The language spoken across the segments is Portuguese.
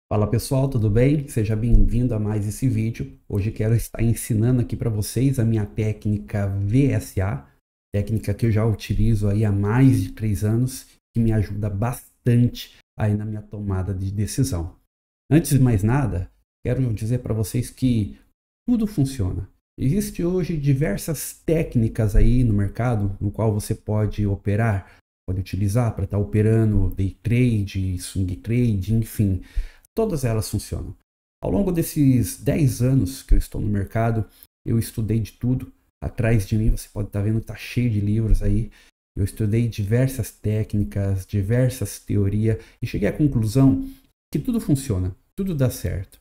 Fala pessoal, tudo bem? Seja bem-vindo a mais esse vídeo. Hoje quero estar ensinando aqui para vocês a minha técnica VSA, técnica que eu já utilizo aí há mais de 3 anos, que me ajuda bastante aí na minha tomada de decisão. Antes de mais nada, quero dizer para vocês que tudo funciona. Existem hoje diversas técnicas aí no mercado no qual você pode operar, pode utilizar para estar operando day trade, swing trade, enfim. Todas elas funcionam. Ao longo desses 10 anos que eu estou no mercado, eu estudei de tudo. Atrás de mim você pode estar vendo que está cheio de livros aí. Eu estudei diversas técnicas, diversas teorias e cheguei à conclusão que tudo funciona, tudo dá certo.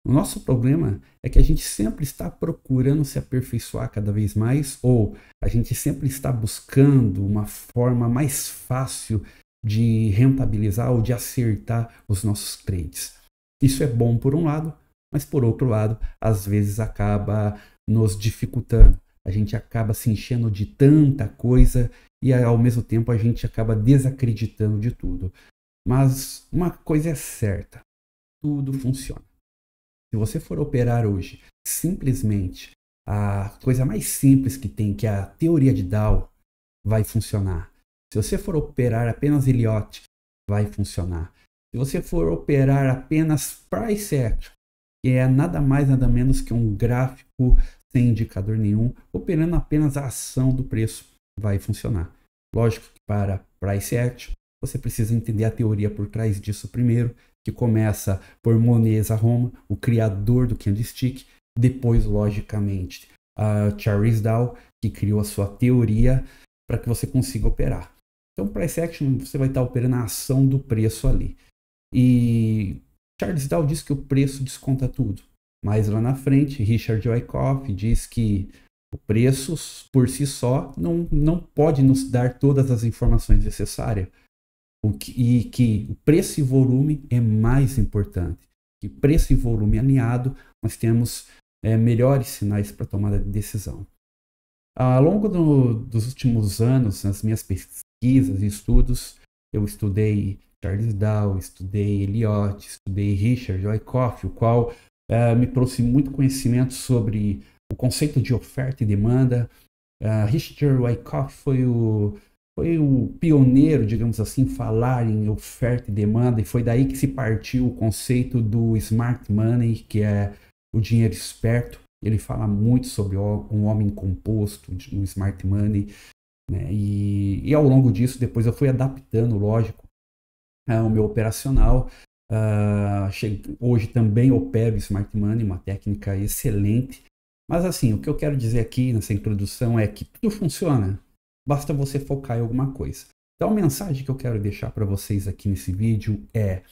O nosso problema é que a gente sempre está procurando se aperfeiçoar cada vez mais, ou a gente sempre está buscando uma forma mais fácil de rentabilizar ou de acertar os nossos trades. Isso é bom por um lado, mas por outro lado, às vezes acaba nos dificultando. A gente acaba se enchendo de tanta coisa e ao mesmo tempo a gente acaba desacreditando de tudo. Mas uma coisa é certa, tudo funciona. Se você for operar hoje, simplesmente a coisa mais simples que tem, que é a teoria de Dow, vai funcionar. Se você for operar apenas Elliott, vai funcionar. Se você for operar apenas Price Action, que é nada mais nada menos que um gráfico sem indicador nenhum, operando apenas a ação do preço, vai funcionar. Lógico que para Price Action, você precisa entender a teoria por trás disso primeiro, que começa por Moneta Roma, o criador do candlestick, depois, logicamente, a Charles Dow, que criou a sua teoria para que você consiga operar. Então, Price Action, você vai estar operando a ação do preço ali. E Charles Dow diz que o preço desconta tudo. Mas lá na frente, Richard Wyckoff diz que o preço por si só não pode nos dar todas as informações necessárias. E que o preço e volume é mais importante. Que preço e volume alinhado, nós temos melhores sinais para tomada de decisão. Ao longo dos últimos anos, nas minhas pesquisas e estudos, eu estudei Charles Dow, estudei Elliott, estudei Richard Wyckoff, o qual me trouxe muito conhecimento sobre o conceito de oferta e demanda. Richard Wyckoff foi o pioneiro, digamos assim, falar em oferta e demanda, e foi daí que se partiu o conceito do smart money, que é o dinheiro esperto. Ele fala muito sobre um homem composto, um smart money, né? E ao longo disso, depois eu fui adaptando, lógico, o meu operacional. Hoje também opero smart money, uma técnica excelente. Mas assim, o que eu quero dizer aqui nessa introdução é que tudo funciona. Basta você focar em alguma coisa. Então a mensagem que eu quero deixar para vocês aqui nesse vídeo é: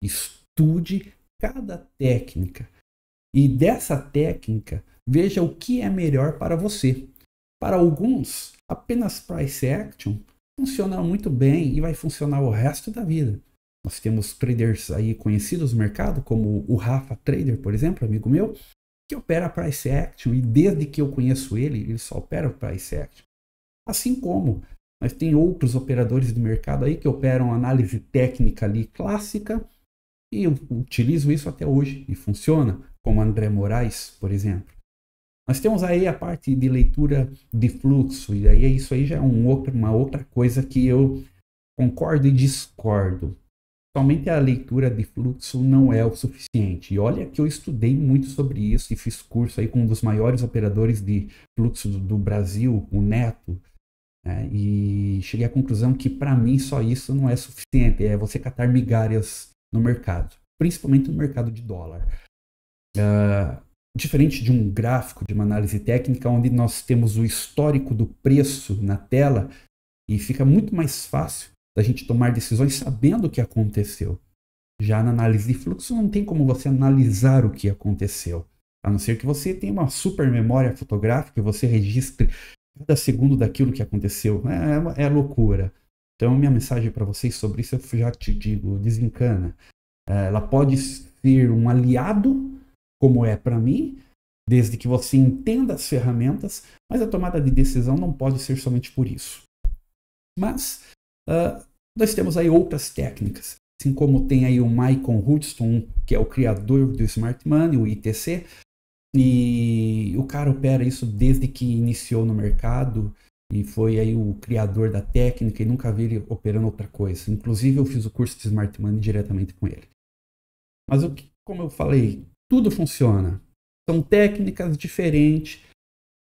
estude cada técnica. E dessa técnica, veja o que é melhor para você. Para alguns, apenas Price Action funciona muito bem e vai funcionar o resto da vida. Nós temos traders aí conhecidos no mercado, como o Rafa Trader, por exemplo, amigo meu, que opera Price Action, e desde que eu conheço ele só opera Price Action. Assim como nós tem outros operadores do mercado aí que operam análise técnica ali clássica, e eu utilizo isso até hoje e funciona, como André Moraes, por exemplo. Nós temos aí a parte de leitura de fluxo, e aí isso aí já é uma outra coisa que eu concordo e discordo. Somente a leitura de fluxo não é o suficiente. E olha que eu estudei muito sobre isso e fiz curso aí com um dos maiores operadores de fluxo do Brasil, o Neto, né? E cheguei à conclusão que para mim só isso não é suficiente. É você catar migalhas no mercado, principalmente no mercado de dólar. Diferente de um gráfico, de uma análise técnica, onde nós temos o histórico do preço na tela e fica muito mais fácil da gente tomar decisões sabendo o que aconteceu. Já na análise de fluxo não tem como você analisar o que aconteceu, a não ser que você tenha uma super memória fotográfica e você registre cada segundo daquilo que aconteceu. É loucura. Então minha mensagem para vocês sobre isso, eu já te digo, desencana. Ela pode ser um aliado, como é para mim, desde que você entenda as ferramentas, mas a tomada de decisão não pode ser somente por isso. Mas nós temos aí outras técnicas. assim como tem aí o Michael Hudson, que é o criador do Smart Money, o ITC, e o cara opera isso desde que iniciou no mercado e foi aí o criador da técnica e nunca vi ele operando outra coisa. Inclusive eu fiz o curso de Smart Money diretamente com ele. Mas como eu falei, tudo funciona. São técnicas diferentes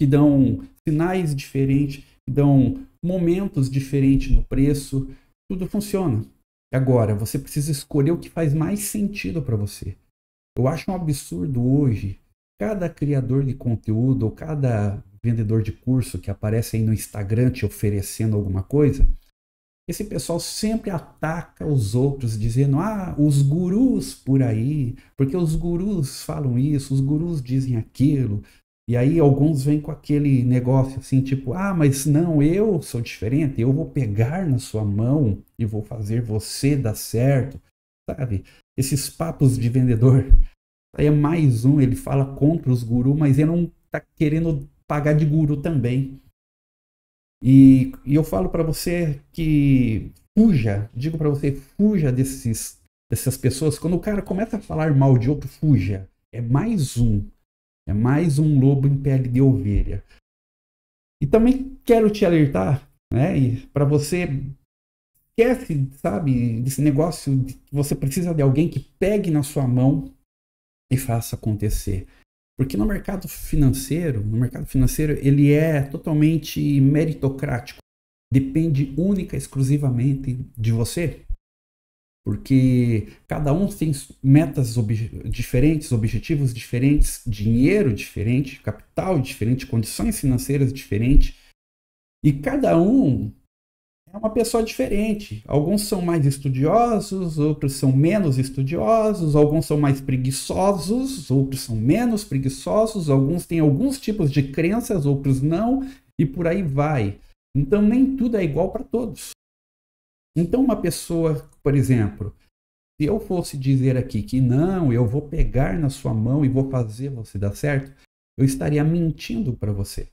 que dão sinais diferentes, que dão momentos diferentes no preço. Tudo funciona. Agora, você precisa escolher o que faz mais sentido para você. Eu acho um absurdo hoje cada criador de conteúdo ou cada vendedor de curso que aparece aí no Instagram te oferecendo alguma coisa, esse pessoal sempre ataca os outros dizendo, os gurus por aí, porque os gurus falam isso, os gurus dizem aquilo. E aí alguns vêm com aquele negócio assim, tipo, mas não, eu sou diferente, eu vou pegar na sua mão e vou fazer você dar certo, sabe? Esses papos de vendedor. Aí é mais um, ele fala contra os gurus, mas ele não tá querendo pagar de guru também. E eu falo para você que digo para você, fuja dessas pessoas. Quando o cara começa a falar mal de outro, fuja. É mais um lobo em pele de ovelha. E também quero te alertar, né, para você esquece, sabe, desse negócio de que você precisa de alguém que pegue na sua mão e faça acontecer. Porque no mercado financeiro, ele é totalmente meritocrático. Depende única e exclusivamente de você. Porque cada um tem metas diferentes, objetivos diferentes, dinheiro diferente, capital diferente, condições financeiras diferentes. E cada um é uma pessoa diferente. Alguns são mais estudiosos, outros são menos estudiosos, alguns são mais preguiçosos, outros são menos preguiçosos, alguns têm alguns tipos de crenças, outros não, e por aí vai. Então nem tudo é igual para todos. Então uma pessoa, por exemplo, se eu fosse dizer aqui que não, eu vou pegar na sua mão e vou fazer você dar certo, eu estaria mentindo para você.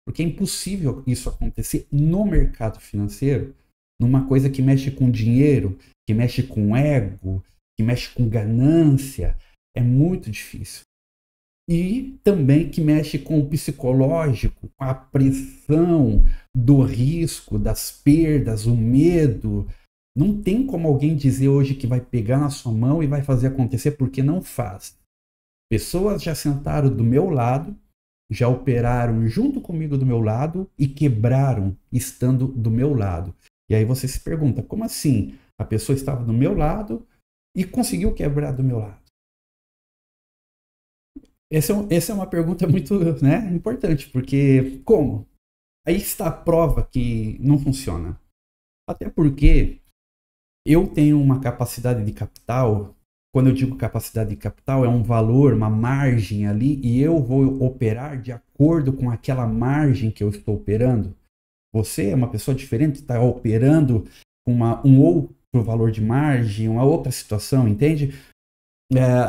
Porque é impossível isso acontecer no mercado financeiro, numa coisa que mexe com dinheiro, que mexe com ego, que mexe com ganância. É muito difícil. E também que mexe com o psicológico, com a pressão do risco, das perdas, o medo. Não tem como alguém dizer hoje que vai pegar na sua mão e vai fazer acontecer, porque não faz. Pessoas já sentaram do meu lado, já operaram junto comigo do meu lado e quebraram estando do meu lado. E aí você se pergunta, como assim? A pessoa estava do meu lado e conseguiu quebrar do meu lado? Essa é uma pergunta muito, né, importante, porque como? Aí está a prova que não funciona. Até porque eu tenho uma capacidade de capital. Quando eu digo capacidade de capital, é um valor, uma margem ali, e eu vou operar de acordo com aquela margem que eu estou operando. Você é uma pessoa diferente, está operando com um outro valor de margem, uma outra situação, entende?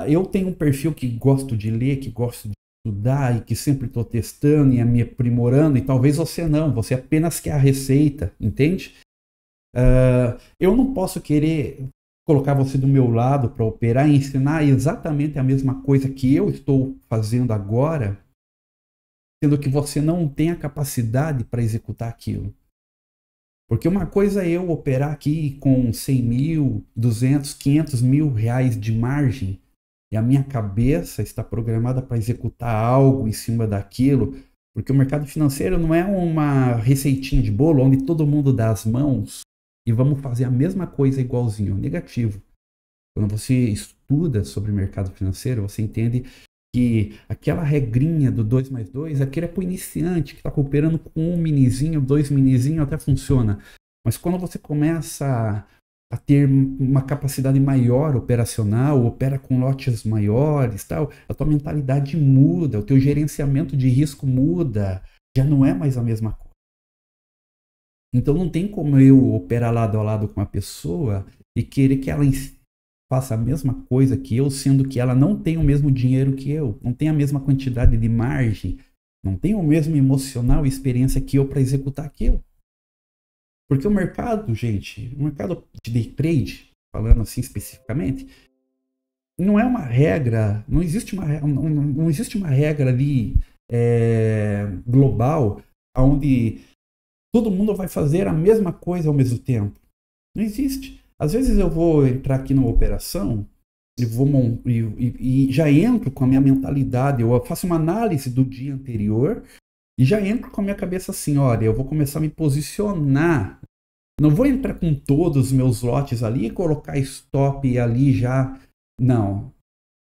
Eu tenho um perfil que gosto de ler, que gosto de estudar e que sempre estou testando e me aprimorando, e talvez você não, você apenas quer a receita, entende? Eu não posso querer colocar você do meu lado para operar e ensinar exatamente a mesma coisa que eu estou fazendo agora, sendo que você não tem a capacidade para executar aquilo. Porque uma coisa é eu operar aqui com 100 mil, 200, 500 mil reais de margem e a minha cabeça está programada para executar algo em cima daquilo, porque o mercado financeiro não é uma receitinha de bolo onde todo mundo dá as mãos e vamos fazer a mesma coisa igualzinho. Negativo. Quando você estuda sobre mercado financeiro, você entende que aquela regrinha do 2 mais 2, aquilo é para o iniciante que está cooperando com um minizinho, 2 minizinho, até funciona. Mas quando você começa a ter uma capacidade maior operacional, opera com lotes maiores, tal, a tua mentalidade muda, o teu gerenciamento de risco muda, já não é mais a mesma coisa. Então não tem como eu operar lado a lado com a pessoa e querer que ela faça a mesma coisa que eu, sendo que ela não tem o mesmo dinheiro que eu, não tem a mesma quantidade de margem, não tem o mesmo emocional e experiência que eu para executar aquilo. Porque o mercado, gente, o mercado de day trade, falando assim especificamente, não é uma regra, não existe uma regra ali global, onde todo mundo vai fazer a mesma coisa ao mesmo tempo. Não existe. Às vezes eu vou entrar aqui numa operação e já entro com a minha mentalidade, eu faço uma análise do dia anterior e já entro com a minha cabeça assim, olha, eu vou começar a me posicionar. Não vou entrar com todos os meus lotes ali e colocar stop ali já. Não.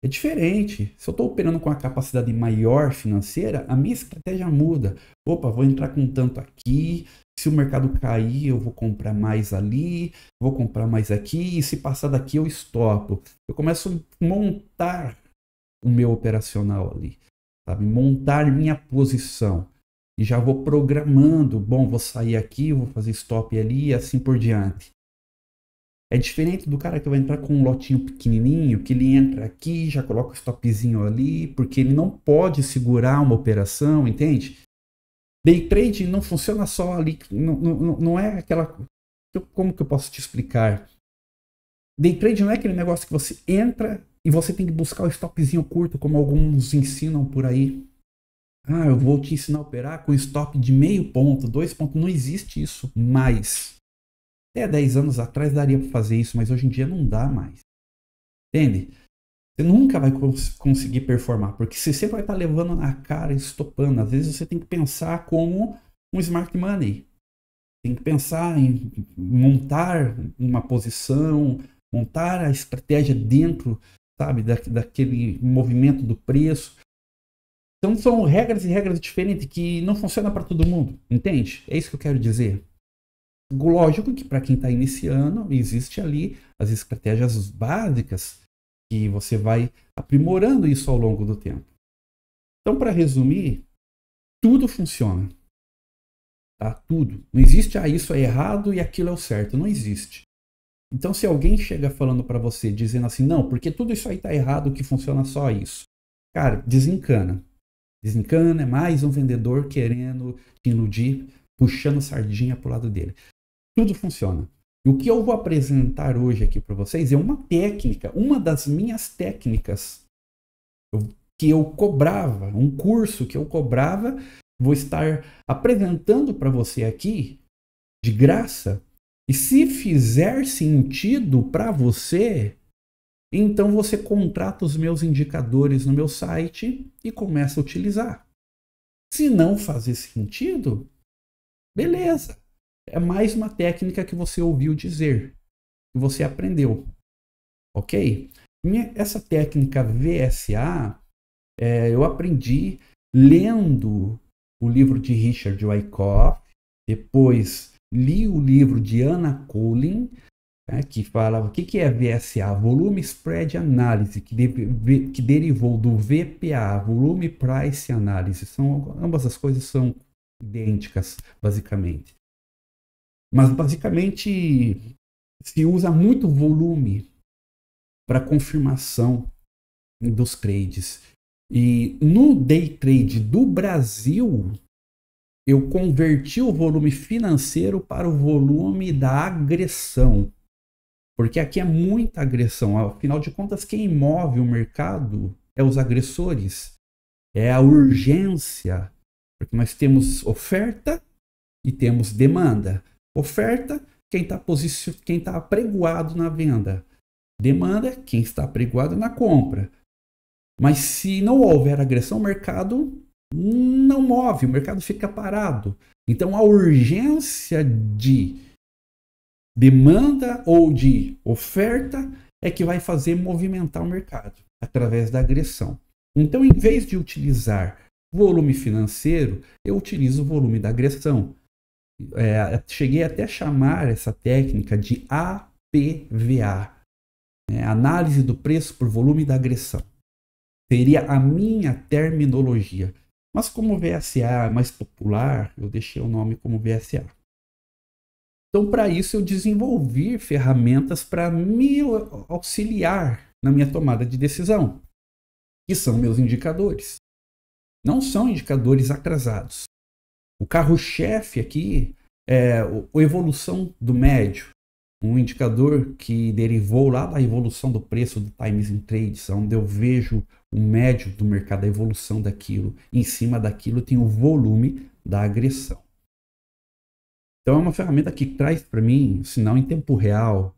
É diferente. Se eu estou operando com uma capacidade maior financeira, a minha estratégia muda. Opa, vou entrar com tanto aqui. Se o mercado cair, eu vou comprar mais ali, vou comprar mais aqui. E se passar daqui, eu estopo. Eu começo a montar o meu operacional ali, sabe? Montar minha posição. E já vou programando. Bom, vou sair aqui, vou fazer stop ali e assim por diante. É diferente do cara que vai entrar com um lotinho pequenininho, que ele entra aqui, já coloca o stopzinho ali, porque ele não pode segurar uma operação, entende? Day trade não funciona só ali, não é aquela... Como que eu posso te explicar? Day trade não é aquele negócio que você entra e você tem que buscar o stopzinho curto, como alguns ensinam por aí. Ah, eu vou te ensinar a operar com stop de meio ponto, 2 pontos. Não existe isso mais. Até 10 anos atrás daria para fazer isso, mas hoje em dia não dá mais. Entende? Você nunca vai conseguir performar, porque você sempre vai estar levando na cara, estopando. Às vezes você tem que pensar como um smart money. Tem que pensar em montar uma posição, montar a estratégia dentro, sabe, daquele movimento do preço. Então são regras e regras diferentes que não funcionam para todo mundo, entende? É isso que eu quero dizer. Lógico que para quem está iniciando, existe ali as estratégias básicas que você vai aprimorando isso ao longo do tempo. Então, para resumir, tudo funciona. Tá? Tudo. Não existe, isso é errado e aquilo é o certo. Não existe. Então, se alguém chega falando para você, dizendo assim, não, porque tudo isso aí está errado, que funciona só isso. Cara, desencana. Desencana, é mais um vendedor querendo te iludir, puxando sardinha pro lado dele. Tudo funciona. E o que eu vou apresentar hoje aqui para vocês é uma técnica, uma das minhas técnicas que eu cobrava, um curso que eu cobrava, vou estar apresentando para você aqui de graça. E se fizer sentido para você, então você contrata os meus indicadores no meu site e começa a utilizar. Se não fazer sentido, beleza. É mais uma técnica que você ouviu dizer, que você aprendeu, ok? Essa técnica VSA, eu aprendi lendo o livro de Richard Wyckoff, depois li o livro de Anna Coulin, que fala o que é VSA, Volume Spread Analysis, que derivou do VPA, Volume Price Analysis. Ambas as coisas são idênticas, basicamente. Mas, basicamente, se usa muito volume para confirmação dos trades. E no day trade do Brasil, eu converti o volume financeiro para o volume da agressão. Porque aqui é muita agressão. Afinal de contas, quem move o mercado é os agressores. É a urgência. Porque nós temos oferta e temos demanda. Oferta, quem está apregoado na venda. Demanda, quem está apregoado na compra. Mas se não houver agressão, o mercado não move, o mercado fica parado. Então a urgência de demanda ou de oferta é que vai fazer movimentar o mercado através da agressão. Então, em vez de utilizar volume financeiro, eu utilizo o volume da agressão. Cheguei até a chamar essa técnica de APVA, análise do preço por volume da agressão. Seria a minha terminologia. Mas como VSA é mais popular, eu deixei o nome como VSA. Então, para isso, eu desenvolvi ferramentas para me auxiliar na minha tomada de decisão, que são meus indicadores. Não são indicadores atrasados. O carro-chefe aqui é a evolução do médio. um indicador que derivou lá da evolução do preço do Times in Trades, onde eu vejo o médio do mercado, a evolução daquilo. Em cima daquilo tem o volume da agressão. Então é uma ferramenta que traz para mim sinal em tempo real.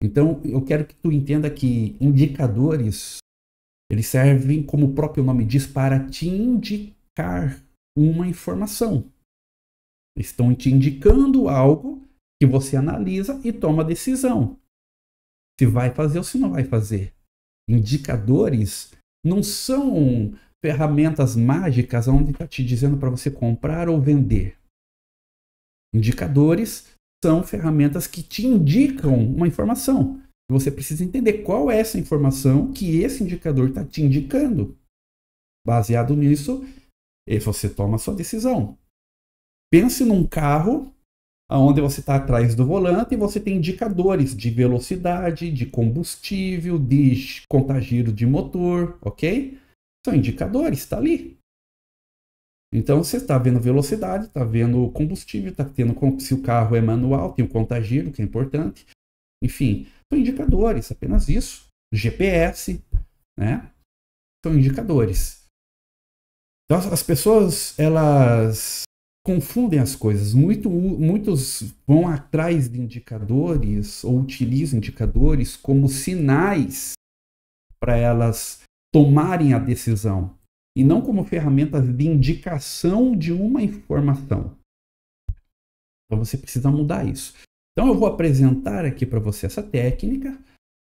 Então eu quero que tu entenda que indicadores, eles servem, como o próprio nome diz, para te indicar uma informação. Estão te indicando algo que você analisa e toma decisão. Se vai fazer ou se não vai fazer. Indicadores não são ferramentas mágicas onde está te dizendo para você comprar ou vender. Indicadores são ferramentas que te indicam uma informação. Você precisa entender qual é essa informação que esse indicador está te indicando. Baseado nisso, você toma a sua decisão. Pense num carro onde você está atrás do volante e você tem indicadores de velocidade, de combustível, de contagiro de motor, ok? São indicadores, está ali. Então você está vendo velocidade, está vendo combustível, está tendo se o carro é manual, tem o contagiro, que é importante. Enfim, são indicadores, apenas isso. GPS, né? São indicadores. Então as pessoas, elas confundem as coisas. Muitos vão atrás de indicadores ou utilizam indicadores como sinais para elas tomarem a decisão e não como ferramentas de indicação de uma informação. Então você precisa mudar isso. Então eu vou apresentar aqui para você essa técnica,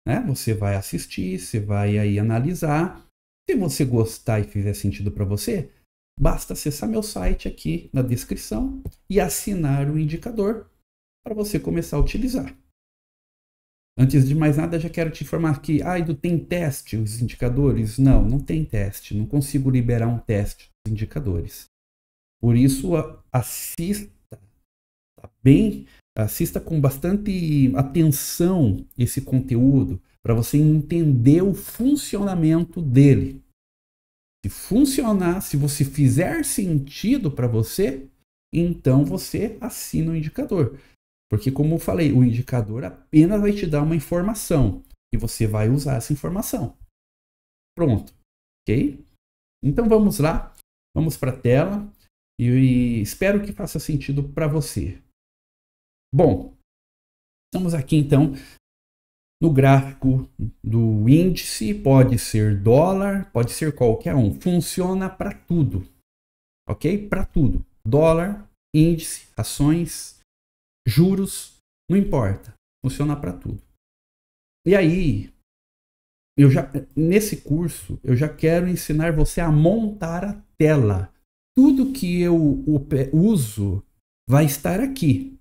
né? Você vai assistir, você vai aí analisar. Se você gostar e fizer sentido para você, basta acessar meu site aqui na descrição e assinar o indicador para você começar a utilizar. Antes de mais nada, já quero te informar que tem teste os indicadores? Não, não tem teste. Não consigo liberar um teste dos indicadores. Por isso, assista com bastante atenção esse conteúdo para você entender o funcionamento dele. Se funcionar, se você fizer sentido para você, então você assina o indicador. Porque, como eu falei, o indicador apenas vai te dar uma informação e você vai usar essa informação. Pronto, ok? Então vamos lá, vamos para a tela e espero que faça sentido para você. Bom, estamos aqui então no gráfico do índice, pode ser dólar, pode ser qualquer um, funciona para tudo, ok? Para tudo, dólar, índice, ações, juros, não importa, funciona para tudo. E aí, nesse curso, eu já quero ensinar você a montar a tela. Tudo que eu uso vai estar aqui.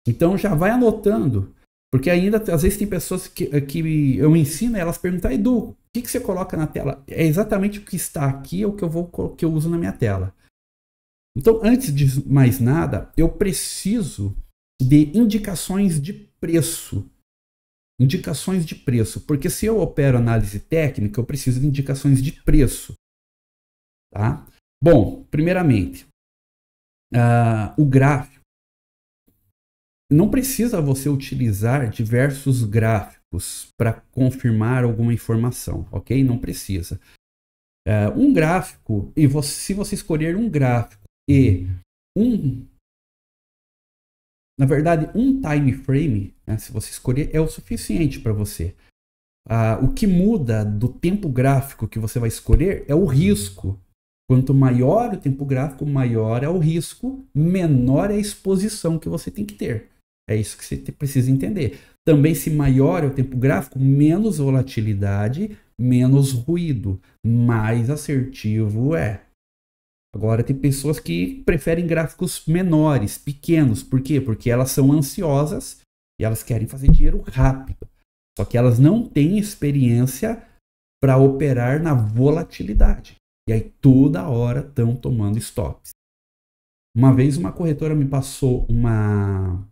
Então já vai anotando, porque ainda às vezes tem pessoas que eu ensino, elas perguntam: Edu, o que você coloca na tela? É exatamente o que está aqui, é o que eu uso na minha tela. Então, antes de mais nada, eu preciso de indicações de preço. Indicações de preço, porque se eu opero análise técnica, eu preciso de indicações de preço. Tá? Bom, primeiramente, o gráfico. Não precisa você utilizar diversos gráficos para confirmar alguma informação, ok? Não precisa. Um gráfico, se você escolher um gráfico e na verdade, um time frame, né, se você escolher, é o suficiente para você. O que muda do tempo gráfico que você vai escolher é o risco. Quanto maior o tempo gráfico, maior é o risco, menor é a exposição que você tem que ter. É isso que você precisa entender. Também, se maior é o tempo gráfico, menos volatilidade, menos ruído, mais assertivo é. Agora, tem pessoas que preferem gráficos menores, pequenos. Por quê? Porque elas são ansiosas e elas querem fazer dinheiro rápido. Só que elas não têm experiência para operar na volatilidade. E aí, toda hora estão tomando stops. Uma vez, uma corretora me passou uma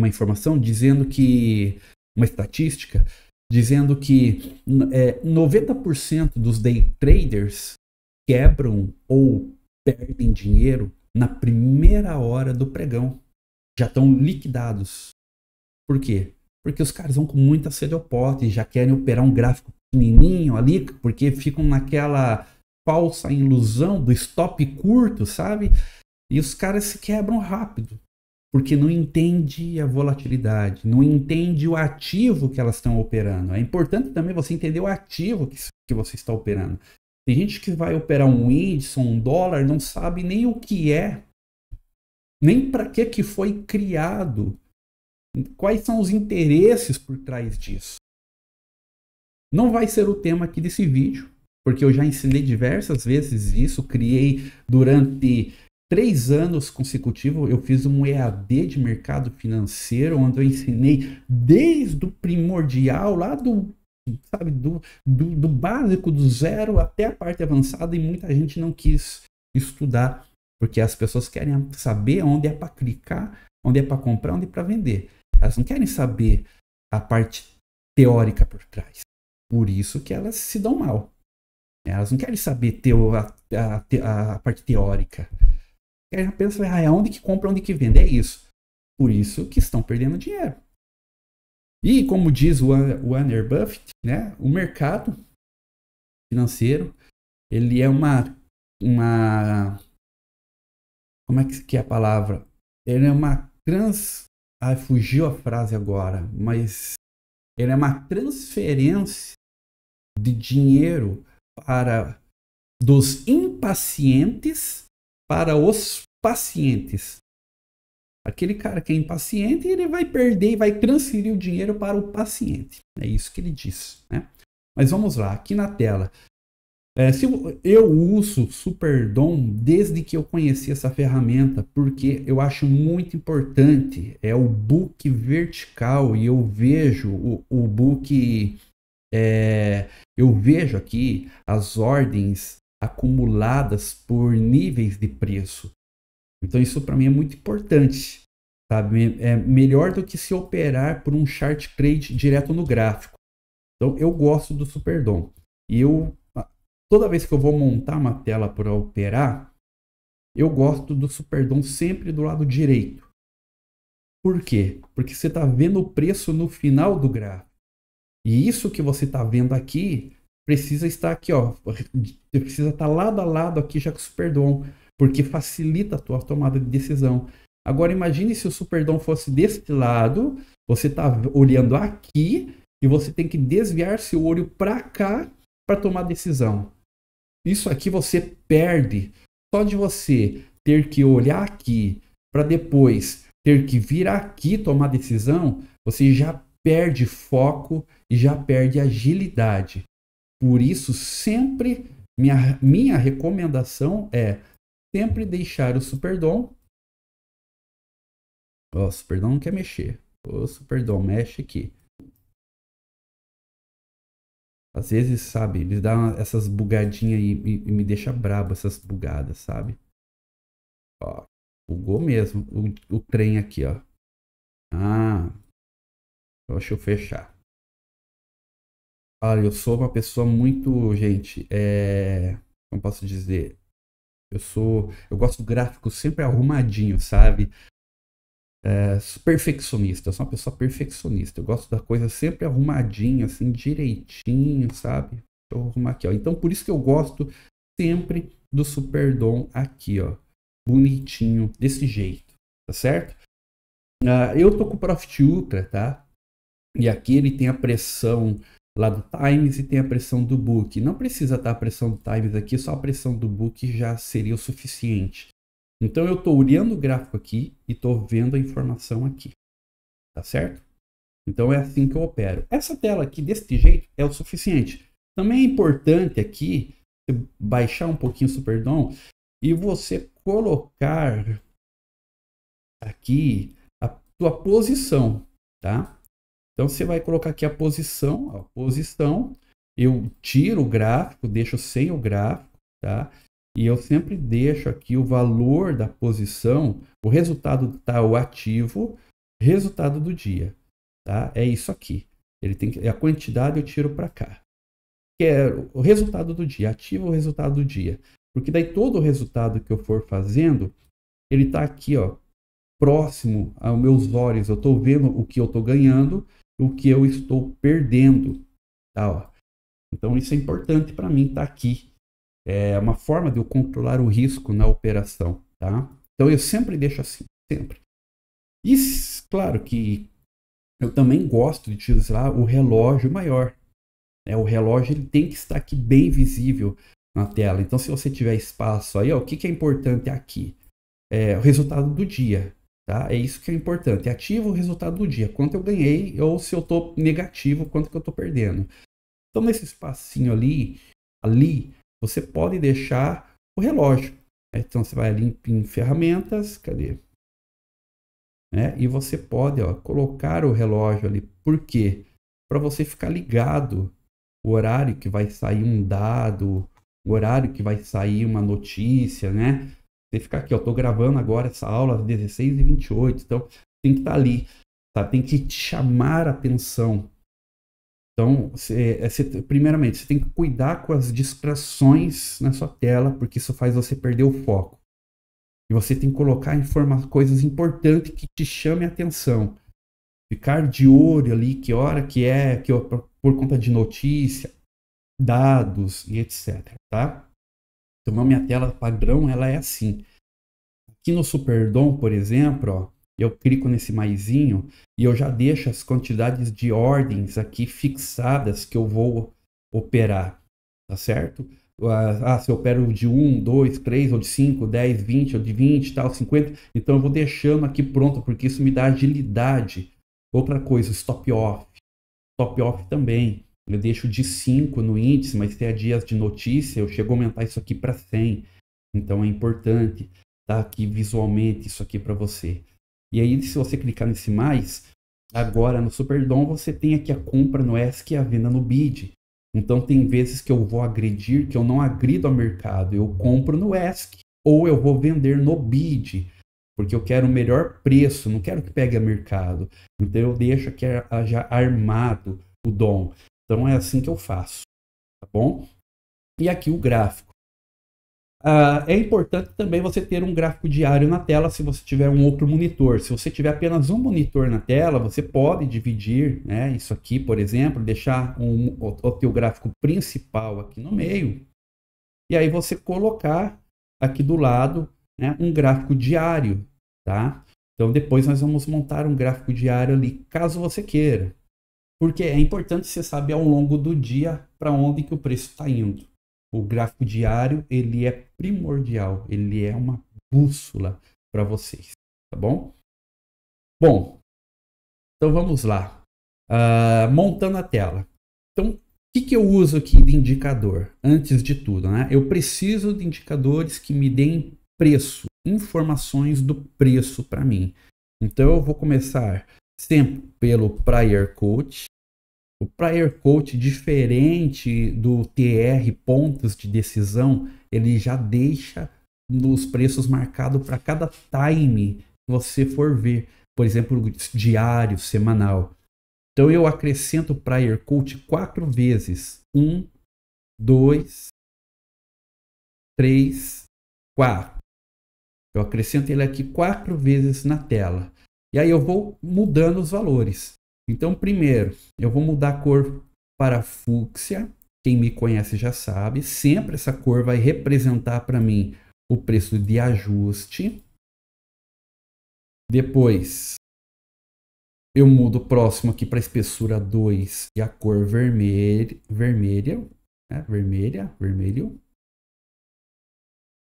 informação dizendo que, uma estatística, dizendo que 90% dos day traders quebram ou perdem dinheiro na primeira hora do pregão. Já estão liquidados. Por quê? Porque os caras vão com muita sede ao pote e já querem operar um gráfico pequenininho ali, porque ficam naquela falsa ilusão do stop curto, sabe? E os caras se quebram rápido, porque não entende a volatilidade, não entende o ativo que elas estão operando. É importante também você entender o ativo que você está operando. Tem gente que vai operar um índice, um dólar, não sabe nem o que é, nem para que foi criado, quais são os interesses por trás disso. Não vai ser o tema aqui desse vídeo, porque eu já ensinei diversas vezes isso, criei durante 3 anos consecutivos, eu fiz um EAD de mercado financeiro, onde eu ensinei desde o primordial, lá do básico, do zero até a parte avançada, e muita gente não quis estudar, porque as pessoas querem saber onde é para clicar, onde é para comprar, onde é para vender. Elas não querem saber a parte teórica por trás. Por isso que elas se dão mal. Elas não querem saber a parte teórica. Querem apenas saber onde que compra, onde que vende. É isso. Por isso que estão perdendo dinheiro. E como diz o Warren Buffett, né, o mercado financeiro, ele é como é que é a palavra? Ele é uma fugiu a frase agora, mas ele é uma transferência de dinheiro dos impacientes para os pacientes. Aquele cara que é impaciente, ele vai perder e vai transferir o dinheiro para o paciente. É isso que ele diz, né? Mas vamos lá, aqui na tela. Eu uso Superdom desde que eu conheci essa ferramenta, porque eu acho muito importante. É o book vertical, e eu vejo o book... eu vejo aqui as ordens acumuladas por níveis de preço. Então isso para mim é muito importante, sabe? É melhor do que se operar por um chart trade direto no gráfico. Então eu gosto do Superdom. E toda vez que eu vou montar uma tela para operar, eu gosto do Superdom sempre do lado direito. Por quê? Porque você está vendo o preço no final do gráfico. E isso que você está vendo aqui precisa estar aqui, ó. Precisa estar lado a lado aqui já com o Superdom, porque facilita a tua tomada de decisão. Agora imagine se o Superdom fosse desse lado, você está olhando aqui e você tem que desviar seu olho para cá para tomar decisão. Isso aqui você perde. Só de você ter que olhar aqui para depois ter que vir aqui tomar decisão, você já perde foco e já perde agilidade. Por isso, sempre, minha recomendação é sempre deixar o Superdom. O Superdom não quer mexer. O Superdom mexe aqui. Às vezes, sabe, eles dão essas bugadinhas aí e me deixa brabo essas bugadas, sabe? Ó, bugou mesmo o trem aqui, ó. Deixa eu fechar. Olha, eu sou uma pessoa muito, gente, como posso dizer? Eu gosto do gráfico sempre arrumadinho, sabe? Perfeccionista, eu sou uma pessoa perfeccionista. Eu gosto da coisa sempre arrumadinha, assim, direitinho, sabe? Deixa eu arrumar aqui, ó. Então, por isso que eu gosto sempre do Superdom aqui, ó. Bonitinho, desse jeito, tá certo? Eu tô com o Profit Ultra, tá? E aqui ele tem a pressão lá do Times e tem a pressão do Book. Não precisa estar a pressão do Times aqui, só a pressão do Book já seria o suficiente. Então eu estou olhando o gráfico aqui e estou vendo a informação aqui. Tá certo? Então é assim que eu opero. Essa tela aqui desse jeito é o suficiente. Também é importante aqui você baixar um pouquinho o Superdom e você colocar aqui a tua posição, tá? Então você vai colocar aqui a posição, eu tiro o gráfico, deixo sem o gráfico, tá? E eu sempre deixo aqui o valor da posição, o resultado tá o ativo, resultado do dia, tá? É isso aqui. Ele tem a quantidade eu tiro para cá. Que é o resultado do dia, ativo o resultado do dia. Porque daí todo o resultado que eu for fazendo, ele tá aqui, ó, próximo aos meus olhos. Eu estou vendo o que eu estou ganhando, o que eu estou perdendo. Tá, ó. Então isso é importante para mim estar aqui. É uma forma de eu controlar o risco na operação. Tá? Então eu sempre deixo assim, sempre. E claro que eu também gosto de utilizar o relógio maior. O relógio ele tem que estar aqui bem visível na tela. Então, se você tiver espaço aí, ó, o que é importante aqui? O resultado do dia. Tá? É isso que é importante. Ativa o resultado do dia. Quanto eu ganhei ou se eu estou negativo, quanto que eu estou perdendo. Então, nesse espacinho ali, você pode deixar o relógio. Então, você vai ali em ferramentas. Cadê? E você pode colocar o relógio ali. Por quê? Para você ficar ligado o horário que vai sair um dado, o horário que vai sair uma notícia, né? Você fica aqui, eu tô gravando agora essa aula às 16h28, então tem que estar ali, tá? Tem que te chamar a atenção. Então, primeiramente, você tem que cuidar com as distrações na sua tela, porque isso faz você perder o foco. E você tem que colocar coisas importantes que te chamem a atenção. Ficar de olho ali, que hora que é, por conta de notícia, dados e etc. Tá? Então a minha tela padrão ela é assim. Aqui no Superdom, por exemplo, ó, eu clico nesse maisinho e eu já deixo as quantidades de ordens aqui fixadas que eu vou operar. Tá certo? Se eu opero de 1, 2, 3, ou de 5, 10, 20, ou de 20, tal, 50. Então eu vou deixando aqui pronto, porque isso me dá agilidade. Outra coisa, stop off. Stop off também. Eu deixo de 5 no índice, mas se é dias de notícia, eu chego a aumentar isso aqui para 100. Então é importante estar aqui visualmente isso aqui para você. E aí, se você clicar nesse mais, agora no Superdom você tem aqui a compra no ESC e a venda no BID. Então tem vezes que eu vou agredir, que eu não agrido ao mercado. Eu compro no ESC ou eu vou vender no BID. Porque eu quero o melhor preço, não quero que pegue a mercado. Então eu deixo aqui já armado o DOM. Então é assim que eu faço, tá bom? E aqui o gráfico. É importante também você ter um gráfico diário na tela se você tiver um outro monitor. Se você tiver apenas um monitor na tela, você pode dividir, né, isso aqui, por exemplo, deixar o teu gráfico principal aqui no meio. E aí você colocar aqui do lado, né, um gráfico diário, tá? Então depois nós vamos montar um gráfico diário ali, caso você queira. Porque é importante você saber ao longo do dia para onde que o preço está indo. O gráfico diário, ele é primordial, ele é uma bússola para vocês, tá bom? Bom, então vamos lá. Montando a tela. Então, o que eu uso aqui de indicador? Antes de tudo, né? Eu preciso de indicadores que me deem preço, informações do preço para mim. Então, eu vou começar sempre pelo Prior Quote. O Prior Quote, diferente do TR, pontos de decisão, ele já deixa os preços marcados para cada time que você for ver. Por exemplo, diário, semanal. Então eu acrescento o Prior Quote 4 vezes. 1, 2, 3, 4. Eu acrescento ele aqui 4 vezes na tela. E aí eu vou mudando os valores. Então, primeiro, eu vou mudar a cor para fúcsia. Quem me conhece já sabe. Sempre essa cor vai representar para mim o preço de ajuste. Depois, eu mudo o próximo aqui para espessura 2 e a cor vermelho.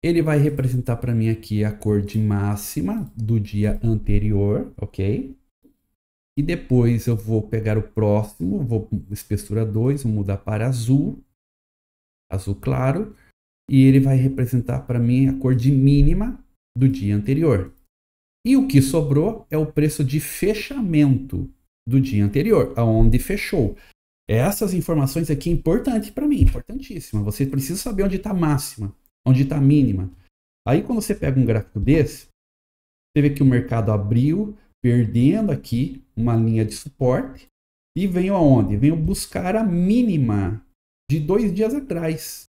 Ele vai representar para mim aqui a cor de máxima do dia anterior, ok? E depois eu vou pegar o próximo, vou espessura 2, vou mudar para azul, azul claro, e ele vai representar para mim a cor de mínima do dia anterior. E o que sobrou é o preço de fechamento do dia anterior, aonde fechou. Essas informações aqui é importante para mim, importantíssima. Você precisa saber onde está a máxima, onde está a mínima. Aí quando você pega um gráfico desse, você vê que o mercado abriu, perdendo aqui uma linha de suporte e veio aonde? Veio buscar a mínima de 2 dias atrás.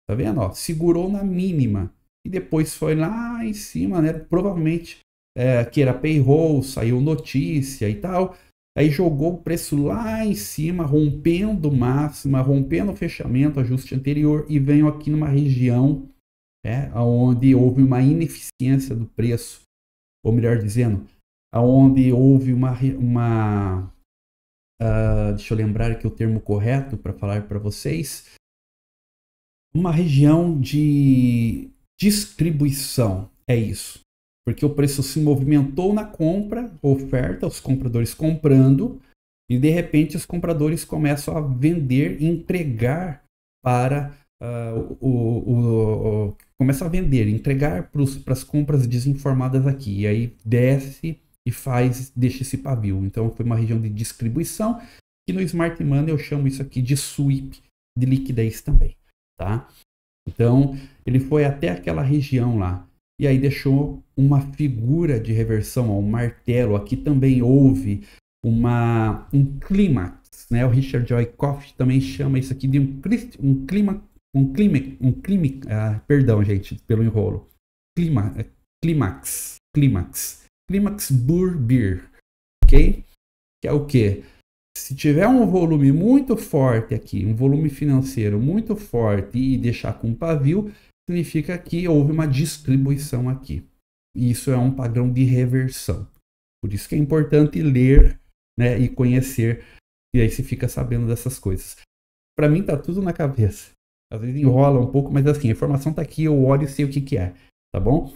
Tá vendo? Ó, segurou na mínima e depois foi lá em cima, né? Provavelmente Queira payroll, saiu notícia e tal. Aí jogou o preço lá em cima, rompendo máxima, rompendo o fechamento, ajuste anterior, e veio aqui numa região onde houve uma ineficiência do preço, ou melhor dizendo, onde houve deixa eu lembrar aqui o termo correto para falar para vocês, uma região de distribuição, é isso. Porque o preço se movimentou na compra, oferta, os compradores comprando, e de repente os compradores começam a vender e entregar para começa a vender, entregar para as compras desinformadas aqui. E aí desce e deixa esse pavio. Então foi uma região de distribuição, que no Smart Money eu chamo isso aqui de sweep de liquidez também, tá? Então ele foi até aquela região lá. E aí deixou uma figura de reversão, um martelo. Aqui também houve um clímax, né? O Richard Wyckoff também chama isso aqui de um clímax. Perdão, gente, pelo enrolo. Clímax Burr Beer, ok? Que é o quê? Se tiver um volume muito forte aqui, um volume financeiro muito forte e deixar com pavio, significa que houve uma distribuição aqui. Isso é um padrão de reversão. Por isso que é importante ler, né, e conhecer, e aí você fica sabendo dessas coisas. Para mim tá tudo na cabeça. Às vezes enrola um pouco, mas assim, a informação tá aqui, eu olho e sei o que é, tá bom?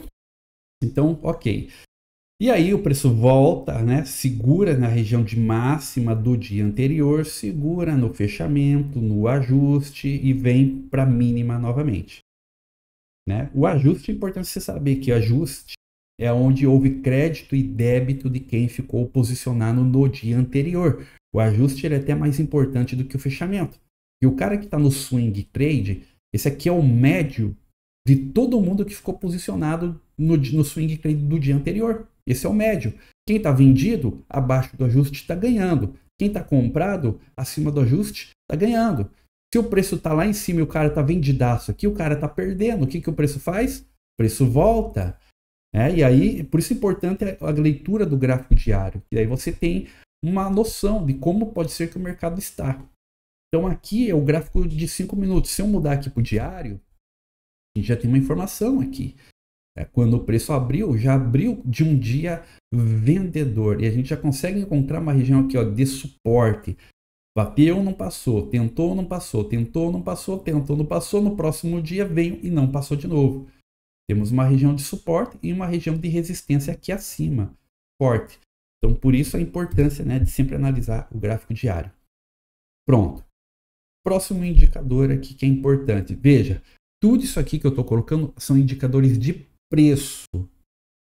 Então, ok. E aí o preço volta, né, segura na região de máxima do dia anterior, segura no fechamento, no ajuste e vem para mínima novamente. Né? O ajuste é importante você saber que ajuste é onde houve crédito e débito de quem ficou posicionado no dia anterior. O ajuste é até mais importante do que o fechamento. E o cara que está no swing trade, esse aqui é o médio de todo mundo que ficou posicionado no swing trade do dia anterior. Esse é o médio. Quem está vendido, abaixo do ajuste, está ganhando. Quem está comprado, acima do ajuste, está ganhando. Se o preço está lá em cima e o cara está vendidaço aqui, o cara está perdendo. O que o preço faz? O preço volta. E aí, por isso é importante a leitura do gráfico diário. E aí você tem uma noção de como pode ser que o mercado está. Então aqui é o gráfico de 5 minutos. Se eu mudar aqui para o diário, a gente já tem uma informação aqui. Quando o preço abriu, já abriu de um dia vendedor. E a gente já consegue encontrar uma região aqui, ó, de suporte. Bateu, não passou. Tentou, não passou. Tentou, não passou. Tentou, não passou. No próximo dia veio e não passou de novo. Temos uma região de suporte e uma região de resistência aqui acima. Forte. Então, por isso a importância, né, de sempre analisar o gráfico diário. Pronto. Próximo indicador aqui que é importante. Veja, tudo isso aqui que eu estou colocando são indicadores de preço.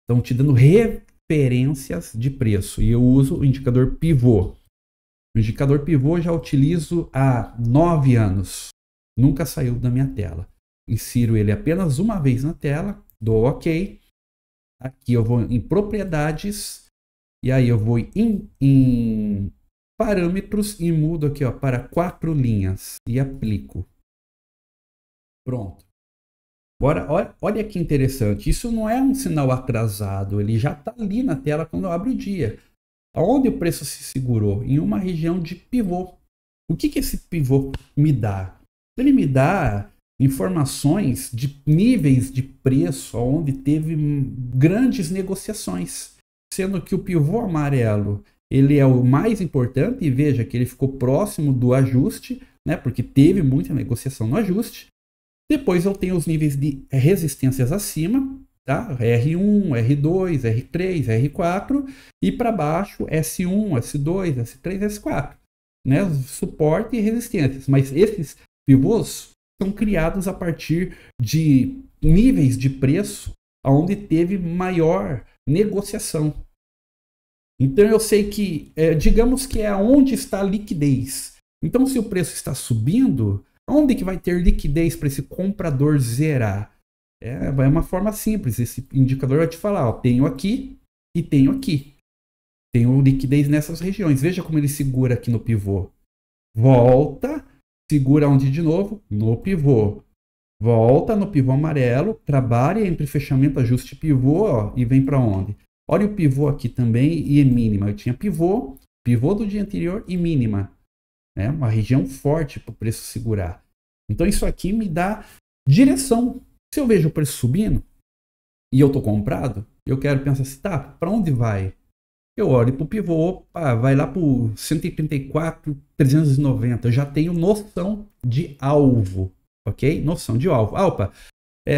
Estão te dando referências de preço. E eu uso o indicador pivô. O indicador pivô eu já utilizo há 9 anos. Nunca saiu da minha tela. Insiro ele apenas uma vez na tela. Dou OK. Aqui eu vou em propriedades. E aí eu vou em parâmetros e mudo aqui, ó, para 4 linhas. E aplico. Pronto. Agora, olha que interessante. Isso não é um sinal atrasado. Ele já está ali na tela quando eu abro o dia. Aonde o preço se segurou? Em uma região de pivô. O que esse pivô me dá? Ele me dá informações de níveis de preço onde teve grandes negociações. Sendo que o pivô amarelo ele é o mais importante. E veja que ele ficou próximo do ajuste, né, porque teve muita negociação no ajuste. Depois eu tenho os níveis de resistências acima, tá? R1, R2, R3, R4 e para baixo S1, S2, S3, S4, né? Suporte e resistências. Mas esses pivôs são criados a partir de níveis de preço onde teve maior negociação. Então eu sei que, digamos que é onde está a liquidez. Então se o preço está subindo, onde que vai ter liquidez para esse comprador zerar? É uma forma simples. Esse indicador vai te falar, ó, tenho aqui e tenho aqui. Tenho liquidez nessas regiões. Veja como ele segura aqui no pivô. Volta, segura onde de novo? No pivô. Volta no pivô amarelo, trabalha entre fechamento, ajuste e pivô, ó, e vem para onde? Olha o pivô aqui também e mínima. Eu tinha pivô do dia anterior e mínima, né? Uma região forte para o preço segurar. Então isso aqui me dá direção. Se eu vejo o preço subindo e eu tô comprado, eu quero pensar assim, tá, para onde vai? Eu olho para o pivô, opa, vai lá para o 134,390. Eu já tenho noção de alvo, ok? Noção de alvo. Opa,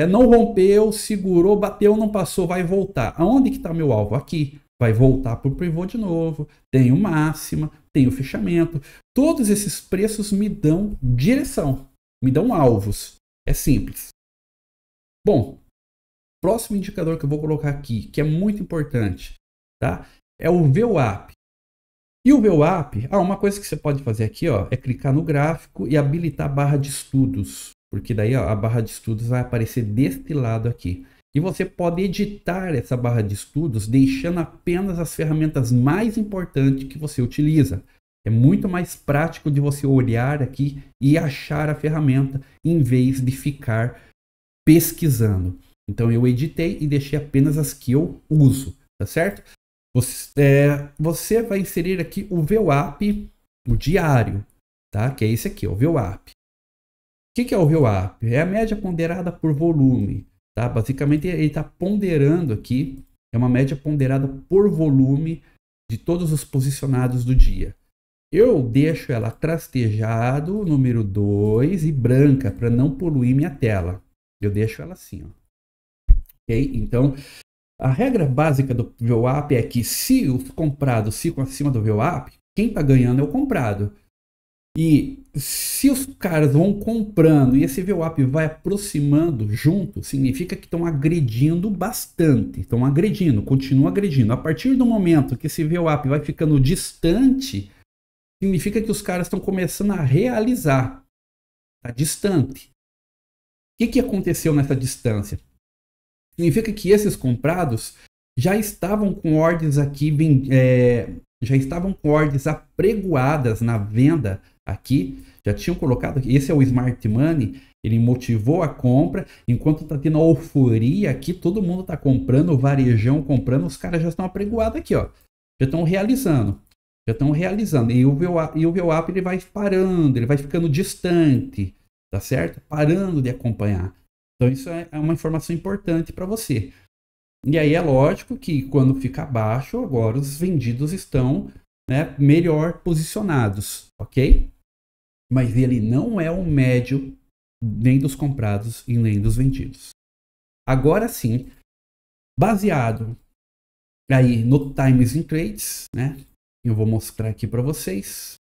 não rompeu, segurou, bateu, não passou, vai voltar. Aonde que está meu alvo? Aqui. Vai voltar para o pivô de novo. Tenho máxima, tenho fechamento. Todos esses preços me dão direção, me dão alvos. É simples. Bom, próximo indicador que eu vou colocar aqui, que é muito importante, tá? É o VWAP. E o VWAP, uma coisa que você pode fazer aqui, ó, é clicar no gráfico e habilitar a barra de estudos, porque daí ó, a barra de estudos vai aparecer deste lado aqui. E você pode editar essa barra de estudos deixando apenas as ferramentas mais importantes que você utiliza. É muito mais prático de você olhar aqui e achar a ferramenta em vez de ficar pesquisando. Então eu editei e deixei apenas as que eu uso, tá certo? Você vai inserir aqui o VWAP, o diário, tá? Que é esse aqui, o VWAP. O que é o VWAP? É a média ponderada por volume, tá? Basicamente ele está ponderando aqui, é uma média ponderada por volume de todos os posicionados do dia. Eu deixo ela trastejado, número 2 e branca, para não poluir minha tela. Eu deixo ela assim, ó. Ok? Então, a regra básica do VWAP é que se os comprados ficam acima do VWAP, quem está ganhando é o comprado. E se os caras vão comprando e esse VWAP vai aproximando junto, significa que estão agredindo bastante. Estão agredindo, continuam agredindo. A partir do momento que esse VWAP vai ficando distante, significa que os caras estão começando a realizar. Está distante. O que aconteceu nessa distância? Significa que esses comprados já estavam com ordens aqui, já estavam com ordens apregoadas na venda aqui, já tinham colocado aqui. Esse é o Smart Money, ele motivou a compra, enquanto está tendo a euforia aqui, todo mundo está comprando, o varejão comprando, os caras já estão apregoados aqui, ó, já estão realizando. E o VWAP ele vai parando, ele vai ficando distante, tá certo? Parando de acompanhar. Então isso é uma informação importante para você. E aí é lógico que quando fica abaixo, agora os vendidos estão, né, melhor posicionados, ok? Mas ele não é o médio nem dos comprados e nem dos vendidos. Agora sim, baseado aí no Times in Trades, né? Eu vou mostrar aqui para vocês.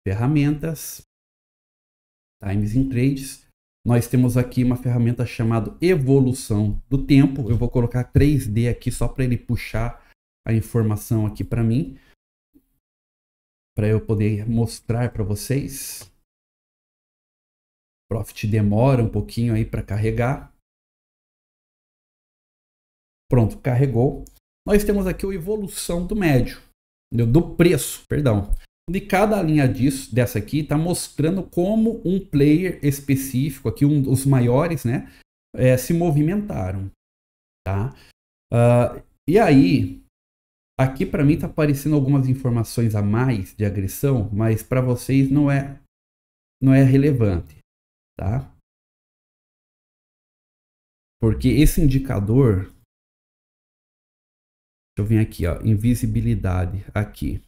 Ferramentas, Times in Trades. Nós temos aqui uma ferramenta chamada Evolução do Tempo. Eu vou colocar 3D aqui só para ele puxar a informação aqui para mim, para eu poder mostrar para vocês. O Profit demora um pouquinho aí para carregar. Pronto, carregou. Nós temos aqui a evolução do médio, do preço, perdão. De cada linha dessa aqui está mostrando como um player específico, aqui os maiores, né, se movimentaram, tá? E aí, aqui para mim está aparecendo algumas informações a mais de agressão, mas para vocês não é relevante, tá? Porque esse indicador, deixa eu vir aqui, ó, invisibilidade aqui.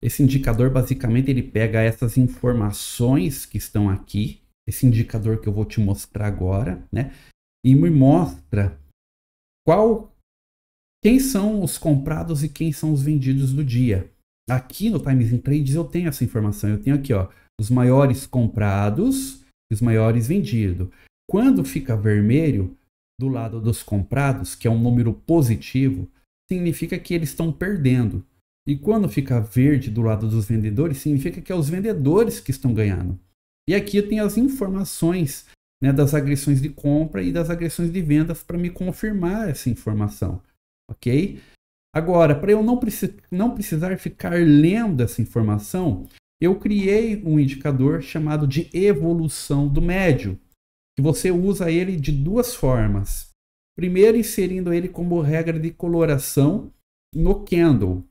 Esse indicador, basicamente, ele pega essas informações que estão aqui, esse indicador que eu vou te mostrar agora, né? E me mostra quem são os comprados e quem são os vendidos do dia. Aqui no Times in Trades eu tenho essa informação. Eu tenho aqui, ó, os maiores comprados e os maiores vendidos. Quando fica vermelho, do lado dos comprados, que é um número positivo, significa que eles estão perdendo. E quando fica verde do lado dos vendedores, significa que é os vendedores que estão ganhando. E aqui eu tenho as informações, né, das agressões de compra e das agressões de vendas para me confirmar essa informação. Ok? Agora, para eu não precisar ficar lendo essa informação, eu criei um indicador chamado de evolução do médio. que você usa ele de duas formas. Primeiro, inserindo ele como regra de coloração no candle.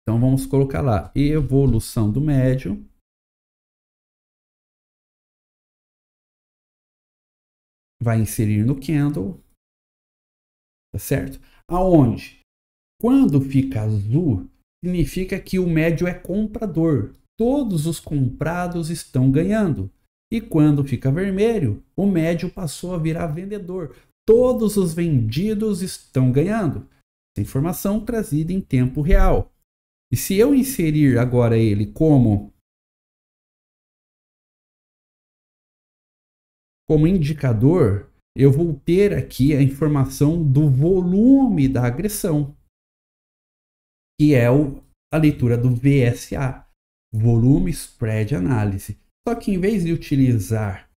Então vamos colocar lá, evolução do médio. Vai inserir no candle. Tá certo? Aonde? Quando fica azul, significa que o médio é comprador. Todos os comprados estão ganhando. E quando fica vermelho, o médio passou a virar vendedor. Todos os vendidos estão ganhando. Essa informação trazida em tempo real. E se eu inserir agora ele como indicador, eu vou ter aqui a informação do volume da agressão, que é a leitura do VSA, Volume Spread Analysis. Só que em vez de utilizar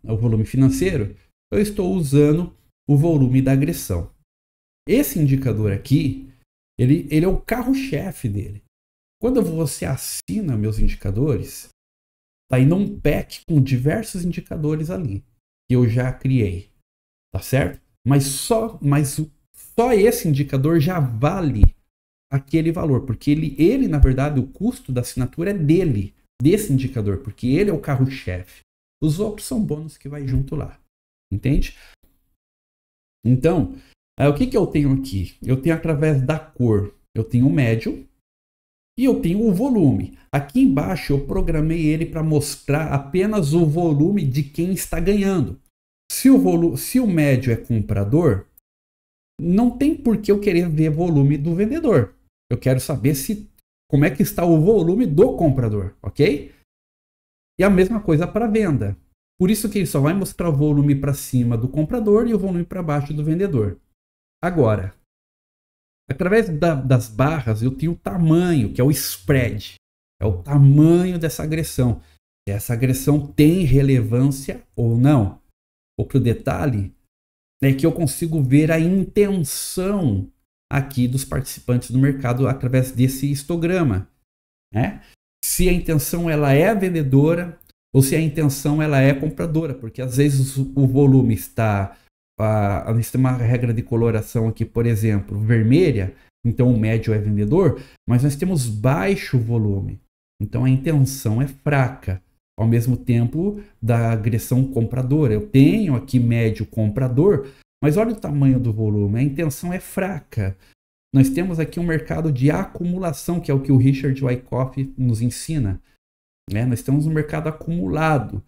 o volume financeiro, eu estou usando o volume da agressão. Esse indicador aqui, ele é o carro-chefe dele. Quando você assina meus indicadores, está indo um pack com diversos indicadores ali, que eu já criei, tá certo? Mas só esse indicador já vale aquele valor, porque ele na verdade, o custo da assinatura é desse indicador, porque ele é o carro-chefe. Os outros são bônus que vai junto lá, entende? Então, o que eu tenho aqui? Eu tenho através da cor, eu tenho o médio e eu tenho o volume. Aqui embaixo eu programei ele para mostrar apenas o volume de quem está ganhando. Se o médio é comprador, não tem por que eu querer ver volume do vendedor. Eu quero saber como é que está o volume do comprador, ok? E a mesma coisa para venda. Por isso que ele só vai mostrar o volume para cima do comprador e o volume para baixo do vendedor. Agora, através das barras, eu tenho o tamanho, que é o spread. É o tamanho dessa agressão. Se essa agressão tem relevância ou não. Outro detalhe é que eu consigo ver a intenção aqui dos participantes do mercado através desse histograma, né? Se a intenção ela é vendedora ou se a intenção ela é compradora, porque às vezes o volume está... nós temos uma regra de coloração aqui, por exemplo, vermelha, então o médio é vendedor, mas nós temos baixo volume, então a intenção é fraca. Ao mesmo tempo da agressão compradora. Eu tenho aqui médio comprador, mas olha o tamanho do volume, a intenção é fraca. Nós temos aqui um mercado de acumulação, que é o que o Richard Wyckoff nos ensina, né? Nós temos um mercado acumulado.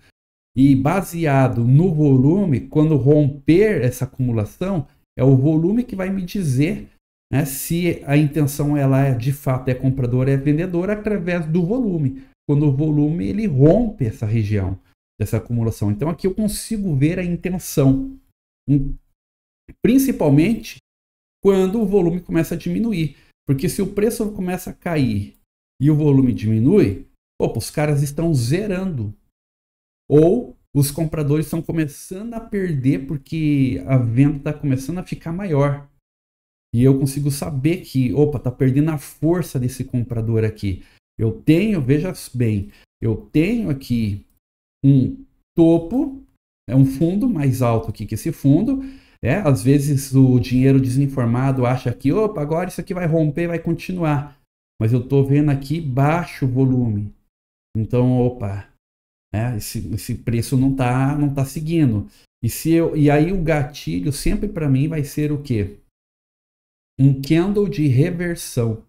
E baseado no volume, quando romper essa acumulação, é o volume que vai me dizer, né, se a intenção ela de fato é compradora ou é vendedora através do volume. Quando o volume ele rompe essa região dessa acumulação. Então aqui eu consigo ver a intenção, principalmente quando o volume começa a diminuir. Porque se o preço começa a cair e o volume diminui, os caras estão zerando. Ou os compradores estão começando a perder porque a venda está começando a ficar maior. E eu consigo saber que, está perdendo a força desse comprador aqui. Eu tenho, veja bem, eu tenho aqui um topo, é um fundo mais alto aqui que esse fundo. Às vezes o dinheiro desinformado acha que, agora isso aqui vai romper, vai continuar. Mas eu estou vendo aqui baixo volume. Então, esse preço não tá seguindo. E aí o gatilho sempre para mim vai ser o quê? Um candle de reversão.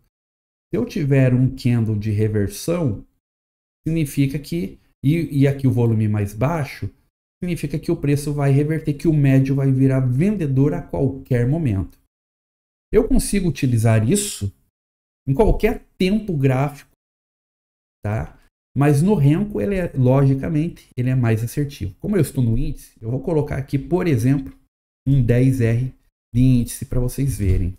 Se eu tiver um candle de reversão, significa que, e aqui o volume mais baixo, significa que o preço vai reverter, que o médio vai virar vendedor a qualquer momento. Eu consigo utilizar isso em qualquer tempo gráfico, tá? Mas no Renko, logicamente, ele é mais assertivo. Como eu estou no índice, eu vou colocar aqui, por exemplo, um 10R de índice para vocês verem.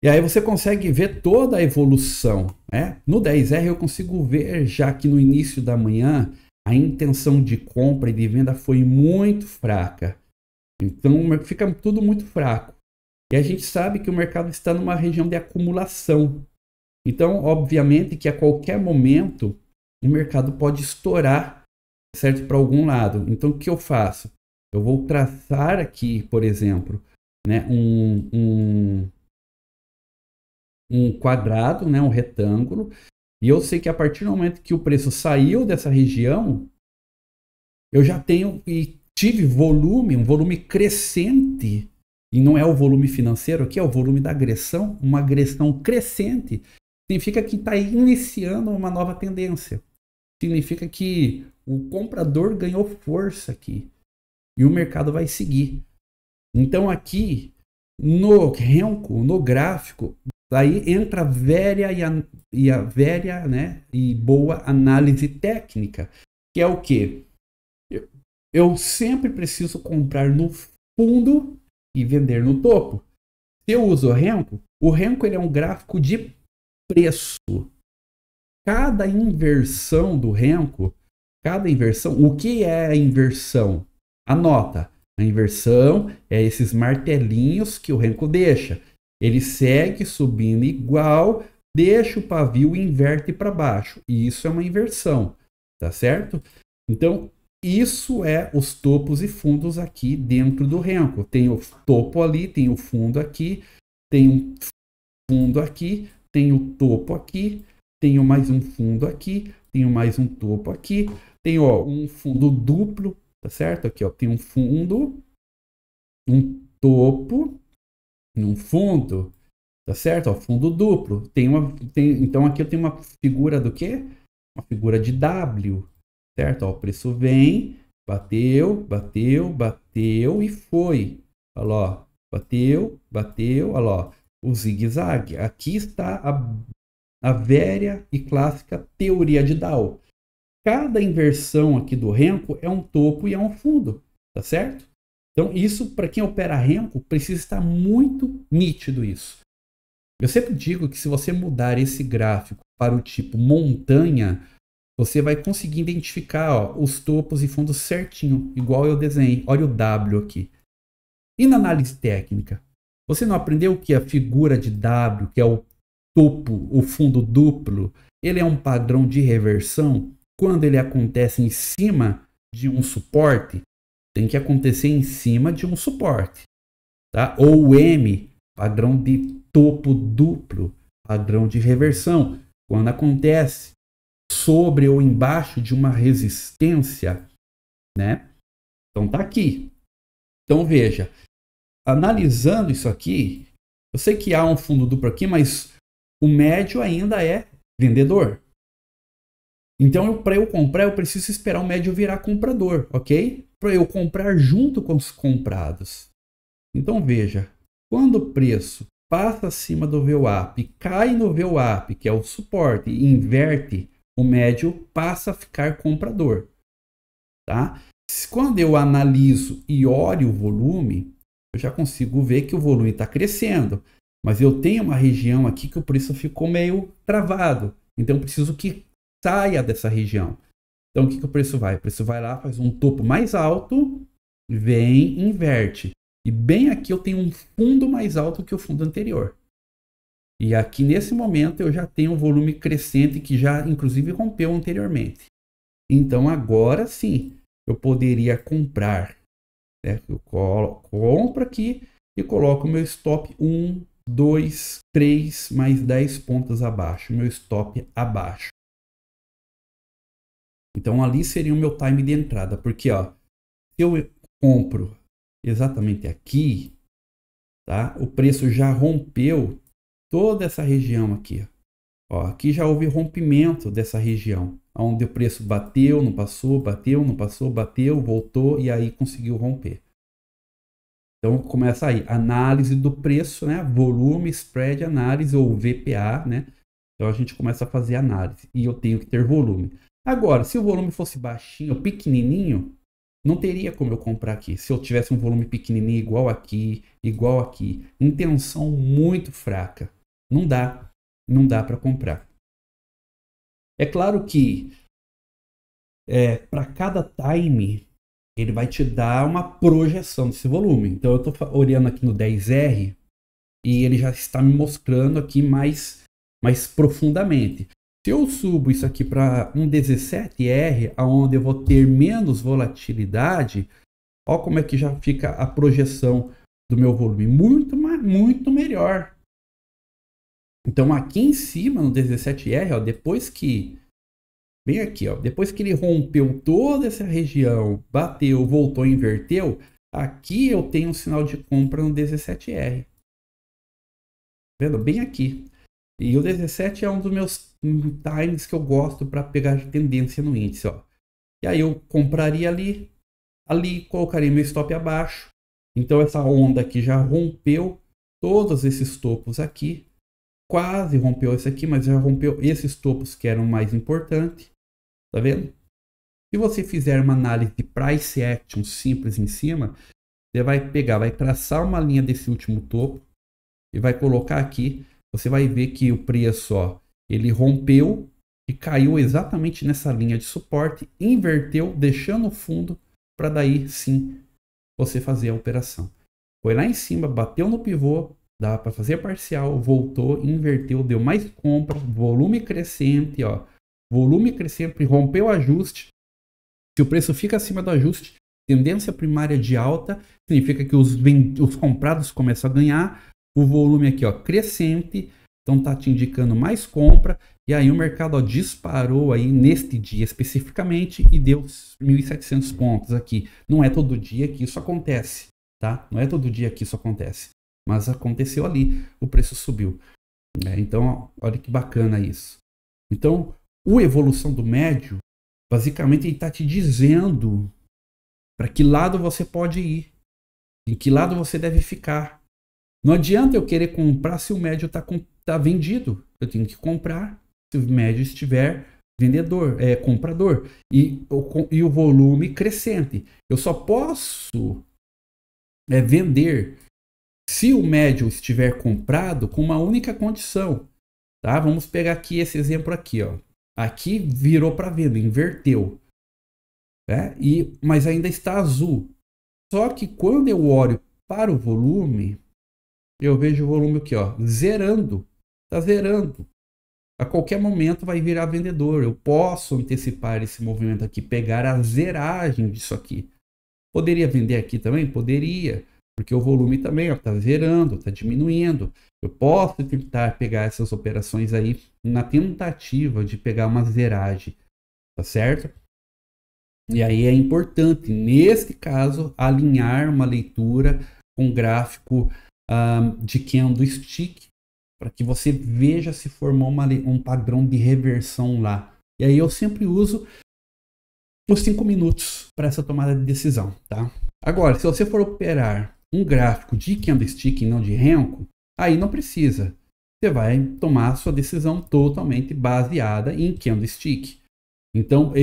E aí você consegue ver toda a evolução, né? No 10R eu consigo ver já que no início da manhã a intenção de compra e de venda foi muito fraca. Então fica tudo muito fraco. E a gente sabe que o mercado está numa região de acumulação. Então, obviamente que a qualquer momento o mercado pode estourar, certo, para algum lado. Então, o que eu faço? Eu vou traçar aqui, por exemplo, né, um quadrado, né, um retângulo, e eu sei que a partir do momento que o preço saiu dessa região, eu já tenho e tive volume, um volume crescente, e não é o volume financeiro aqui, é o volume da agressão, uma agressão crescente, significa que está iniciando uma nova tendência. Significa que o comprador ganhou força aqui e o mercado vai seguir. Então aqui no Renko, no gráfico, aí entra a velha e a velha, né, e boa análise técnica, que é o quê? Eu sempre preciso comprar no fundo e vender no topo. Se eu uso o Renko ele é um gráfico de preço. Cada inversão do Renko, o que é a inversão? Anota, a inversão é esses martelinhos que o Renko deixa. Ele segue subindo igual, deixa o pavio e inverte para baixo. E isso é uma inversão, tá certo? Então, isso é os topos e fundos aqui dentro do Renko. Tem o topo ali, tem o fundo aqui, tem um fundo aqui, tem o topo aqui, tenho mais um fundo aqui, tenho mais um topo aqui, tenho um fundo duplo, tá certo? Aqui tem um fundo, um topo, um fundo, tá certo? Fundo duplo. Então aqui eu tenho uma figura do quê? Uma figura de W, certo? O preço vem, bateu, bateu, bateu e foi. Olha lá, bateu, bateu, olha lá, o zigue-zague. Aqui está a velha e clássica teoria de Dow. Cada inversão aqui do Renko é um topo e é um fundo, tá certo? Então isso, para quem opera Renko, precisa estar muito nítido isso. Eu sempre digo que se você mudar esse gráfico para o tipo montanha, você vai conseguir identificar os topos e fundos certinho, igual eu desenhei. Olha o W aqui. E na análise técnica? Você não aprendeu que a figura de W, que é o topo, o fundo duplo, ele é um padrão de reversão? Quando ele acontece em cima de um suporte, tem que acontecer em cima de um suporte. Tá? Ou o M, padrão de topo duplo, padrão de reversão. Quando acontece sobre ou embaixo de uma resistência, né? Então tá aqui. Então veja, analisando isso aqui, eu sei que há um fundo duplo aqui, mas o médio ainda é vendedor. Então, para eu comprar, eu preciso esperar o médio virar comprador, ok? Para eu comprar junto com os comprados. Então, veja, quando o preço passa acima do VWAP, cai no VWAP, que é o suporte, e inverte, o médio passa a ficar comprador. Tá? Quando eu analiso e olho o volume, eu já consigo ver que o volume está crescendo. Mas eu tenho uma região aqui que o preço ficou meio travado. Então, eu preciso que saia dessa região. Então, o que o preço vai? O preço vai lá, faz um topo mais alto, vem, inverte. E bem aqui eu tenho um fundo mais alto que o fundo anterior. E aqui nesse momento eu já tenho um volume crescente que já inclusive rompeu anteriormente. Então agora sim eu poderia comprar. Né? Eu compro aqui e coloco o meu stop 1, 2, 3 mais 10 pontos abaixo. Meu stop abaixo. Então ali seria o meu time de entrada. Porque ó, se eu compro exatamente aqui, tá? O preço já rompeu toda essa região aqui. Ó, aqui já houve rompimento dessa região, onde o preço bateu, não passou, bateu, não passou, bateu, voltou e aí conseguiu romper. Então começa aí, análise do preço, né? Volume, spread, análise ou VPA, né? Então a gente começa a fazer análise e eu tenho que ter volume. Agora, se o volume fosse baixinho, pequenininho, não teria como eu comprar aqui. Se eu tivesse um volume pequenininho igual aqui, intenção muito fraca. Não dá para comprar. É claro que para cada time ele vai te dar uma projeção desse volume. Então eu estou olhando aqui no 10R e ele já está me mostrando aqui mais profundamente. Se eu subo isso aqui para um 17R, onde eu vou ter menos volatilidade, ó como é que já fica a projeção do meu volume. Muito melhor. Então aqui em cima, no 17R, ó, depois que... Bem aqui, ó, depois que ele rompeu toda essa região, bateu, voltou, inverteu, aqui eu tenho um sinal de compra no 17R. Vendo? Bem aqui. E o 17 é um dos meus times que eu gosto para pegar tendência no índice, ó. E aí eu compraria ali colocaria meu stop abaixo. Então essa onda aqui já rompeu todos esses topos aqui. Quase rompeu esse aqui, mas já rompeu esses topos que eram mais importantes. Tá vendo? Se você fizer uma análise de price action simples em cima, você vai pegar, vai traçar uma linha desse último topo e vai colocar aqui. Você vai ver que o preço, ó, ele rompeu e caiu exatamente nessa linha de suporte, inverteu, deixando o fundo para daí sim você fazer a operação. Foi lá em cima, bateu no pivô, dá para fazer parcial, voltou, inverteu, deu mais compra, volume crescente, ó, volume crescente, rompeu o ajuste. Se o preço fica acima do ajuste, tendência primária de alta, significa que os comprados começam a ganhar, o volume aqui, ó, crescente, então tá te indicando mais compra, e aí o mercado, ó, disparou aí neste dia especificamente e deu 1.700 pontos aqui. Não é todo dia que isso acontece, tá? Não é todo dia que isso acontece, mas aconteceu ali, o preço subiu. Então, ó, olha que bacana isso. Então, o evolução do médio, basicamente ele está te dizendo para que lado você pode ir, em que lado você deve ficar. Não adianta eu querer comprar se o médio tá vendido. Eu tenho que comprar se o médio estiver comprador. E o volume crescente. Eu só posso vender se o médio estiver comprado com uma única condição. Tá? Vamos pegar aqui esse exemplo aqui. Ó. Aqui virou para venda, inverteu. Mas ainda está azul. Só que quando eu olho para o volume, eu vejo o volume aqui, ó, zerando. Está zerando. A qualquer momento vai virar vendedor. Eu posso antecipar esse movimento aqui, pegar a zeragem disso aqui. Poderia vender aqui também? Poderia. Porque o volume também está zerando, está diminuindo. Eu posso tentar pegar essas operações aí na tentativa de pegar uma zeragem. Tá certo? E aí é importante, nesse caso, alinhar uma leitura com gráfico de candlestick para que você veja se formou um padrão de reversão lá. E aí eu sempre uso os 5 minutos para essa tomada de decisão, tá? Agora, se você for operar um gráfico de candlestick e não de Renko, aí não precisa. Você vai tomar a sua decisão totalmente baseada em candlestick. Então,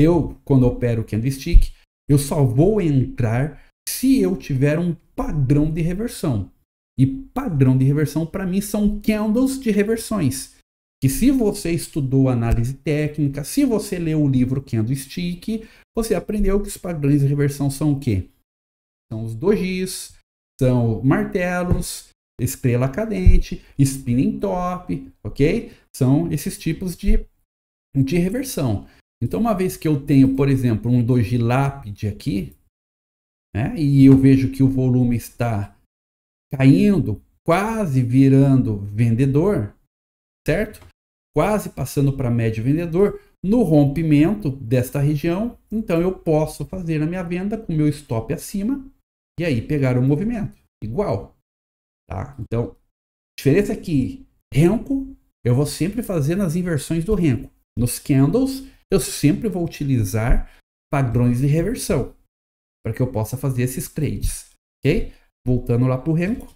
quando opero candlestick, eu só vou entrar se eu tiver um padrão de reversão. E padrão de reversão, para mim, são candles de reversões. Que se você estudou análise técnica, se você leu o livro Candlestick, você aprendeu que os padrões de reversão são o quê? São os dojis, são martelos, estrela cadente, spinning top, ok? São esses tipos de reversão. Então, uma vez que eu tenho, por exemplo, um doji lápide aqui, e eu vejo que o volume está caindo, quase virando vendedor, certo? Quase passando para médio vendedor, no rompimento desta região, então eu posso fazer a minha venda com o meu stop acima e aí pegar o movimento igual, tá? Então, a diferença é que Renko eu vou sempre fazer nas inversões do Renko. Nos candles, eu sempre vou utilizar padrões de reversão para que eu possa fazer esses trades, ok? Voltando lá para o Renko.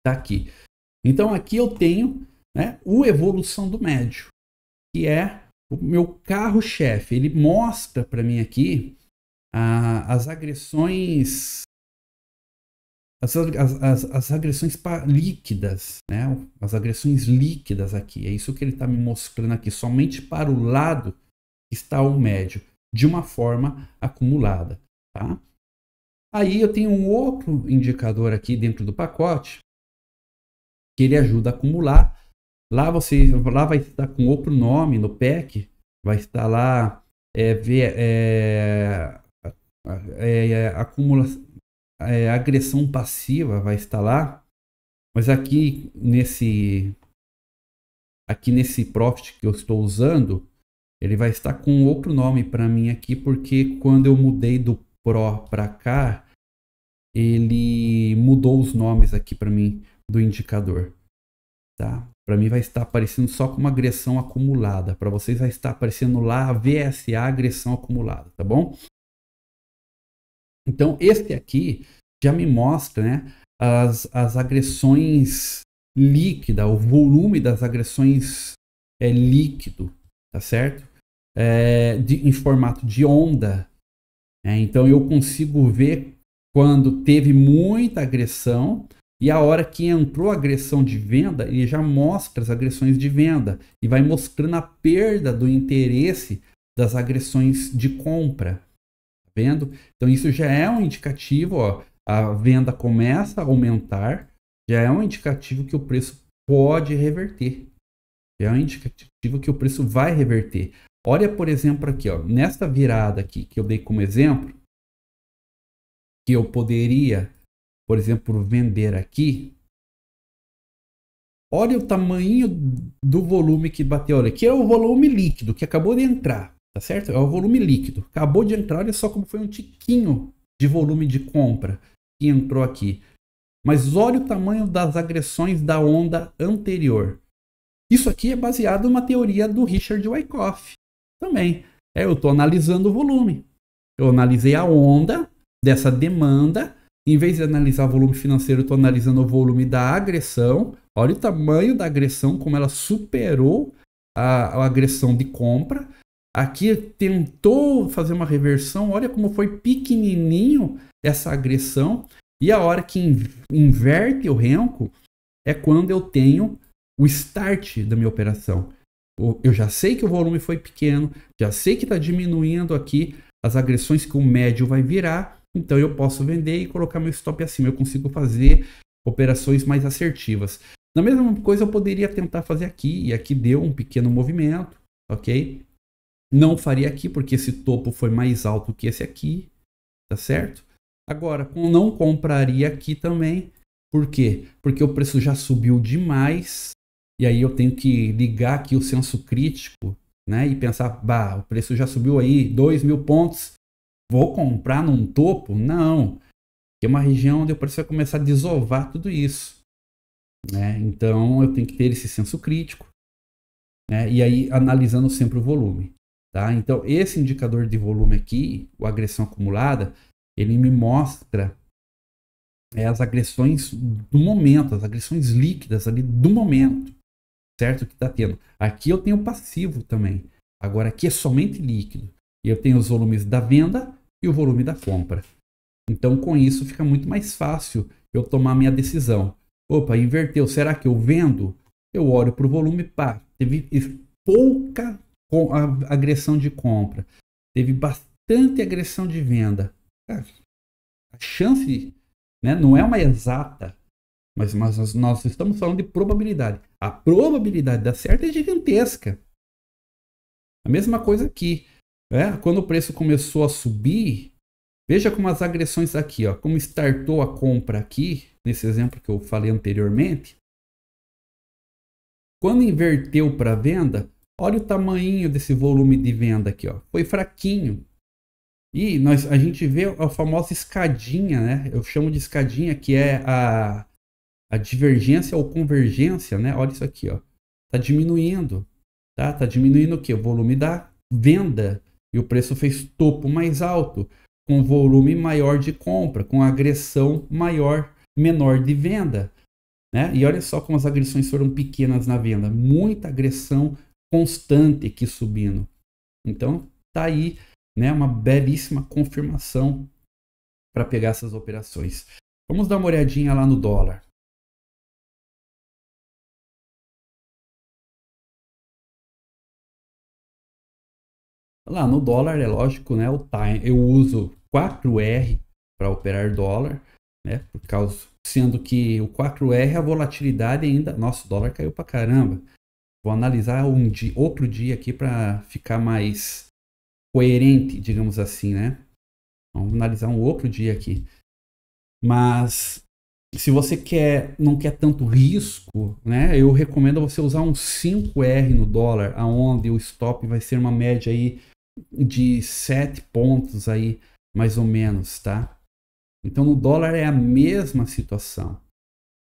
Tá aqui. Então aqui eu tenho o evolução do médio, que é o meu carro-chefe. Ele mostra para mim aqui as agressões, as agressões líquidas, as agressões líquidas aqui. É isso que ele está me mostrando aqui. Somente para o lado está o médio, de uma forma acumulada. Tá? Aí eu tenho um outro indicador aqui dentro do pacote, que ele ajuda a acumular Lá vai estar com outro nome no PEC, vai estar lá agressão passiva, vai estar lá, mas aqui nesse profit que eu estou usando, ele vai estar com outro nome para mim aqui, porque quando eu mudei do Pro para cá, ele mudou os nomes aqui para mim do indicador, tá? Para mim vai estar aparecendo só como agressão acumulada, para vocês vai estar aparecendo lá VSA agressão acumulada, tá bom? Então esse aqui já me mostra, né, as agressões líquidas, o volume das agressões líquido, tá certo? Em formato de onda. Então eu consigo ver quando teve muita agressão e a hora que entrou a agressão de venda, ele já mostra as agressões de venda e vai mostrando a perda do interesse das agressões de compra. Tá vendo? Então isso já é um indicativo, ó, a venda começa a aumentar, já é um indicativo que o preço pode reverter. Já é um indicativo que o preço vai reverter. Olha, por exemplo, aqui, ó, nesta virada aqui que eu dei como exemplo, que eu poderia, por exemplo, vender aqui. Olha o tamanho do volume que bateu. Olha, aqui é o volume líquido que acabou de entrar, tá certo? É o volume líquido. Acabou de entrar, olha só como foi um tiquinho de volume de compra que entrou aqui. Mas olha o tamanho das agressões da onda anterior. Isso aqui é baseado numa teoria do Richard Wyckoff. Também. Eu estou analisando o volume. Eu analisei a onda dessa demanda. Em vez de analisar o volume financeiro, eu estou analisando o volume da agressão. Olha o tamanho da agressão, como ela superou a agressão de compra. Aqui tentou fazer uma reversão. Olha como foi pequenininho essa agressão. E a hora que inverte o renco é quando eu tenho o start da minha operação. Eu já sei que o volume foi pequeno, já sei que está diminuindo aqui as agressões que o médio vai virar, então eu posso vender e colocar meu stop acima. Eu consigo fazer operações mais assertivas. Na mesma coisa eu poderia tentar fazer aqui, e aqui deu um pequeno movimento, ok? Não faria aqui porque esse topo foi mais alto que esse aqui, tá certo? Agora, não compraria aqui também, por quê? Porque o preço já subiu demais. E aí eu tenho que ligar aqui o senso crítico, né? E pensar, bah, o preço já subiu aí 2.000 pontos, vou comprar num topo? Não, que é uma região onde o preço vai começar a desovar tudo isso, né? Então eu tenho que ter esse senso crítico, né? E aí analisando sempre o volume, tá? Então esse indicador de volume aqui, a agressão acumulada, ele me mostra as agressões do momento, as agressões líquidas ali do momento. Certo? Que está tendo. Aqui eu tenho passivo também. Agora aqui é somente líquido. E eu tenho os volumes da venda e o volume da compra. Então com isso fica muito mais fácil eu tomar minha decisão. Opa, inverteu. Será que eu vendo? Eu olho para o volume, pá, teve pouca agressão de compra. Teve bastante agressão de venda. A chance, né, não é uma exata. Mas nós estamos falando de probabilidade. A probabilidade de dar certo é gigantesca. A mesma coisa aqui. Quando o preço começou a subir, veja como as agressões aqui, ó, como startou a compra aqui, nesse exemplo que eu falei anteriormente. Quando inverteu para venda, olha o tamanho desse volume de venda aqui, ó. Foi fraquinho. E a gente vê a famosa escadinha, né? Eu chamo de escadinha, que é a divergência ou convergência, né? Olha isso aqui, ó. Tá diminuindo, tá? Tá diminuindo o quê? O volume da venda. E o preço fez topo mais alto, com volume maior de compra, com agressão menor de venda, né? E olha só como as agressões foram pequenas na venda. Muita agressão constante aqui subindo. Então, tá aí, né? Uma belíssima confirmação para pegar essas operações. Vamos dar uma olhadinha lá no dólar. Lá no dólar é lógico, né? O time, eu uso 4R para operar dólar, né? Por causa, sendo que o 4R a volatilidade ainda, nossa, o dólar caiu para caramba. Vou analisar outro dia aqui para ficar mais coerente, digamos assim, né? Vamos analisar um outro dia aqui. Mas se você não quer tanto risco, né? Eu recomendo você usar um 5R no dólar, aonde o stop vai ser uma média aí de 7 pontos aí, mais ou menos, tá? Então no dólar é a mesma situação,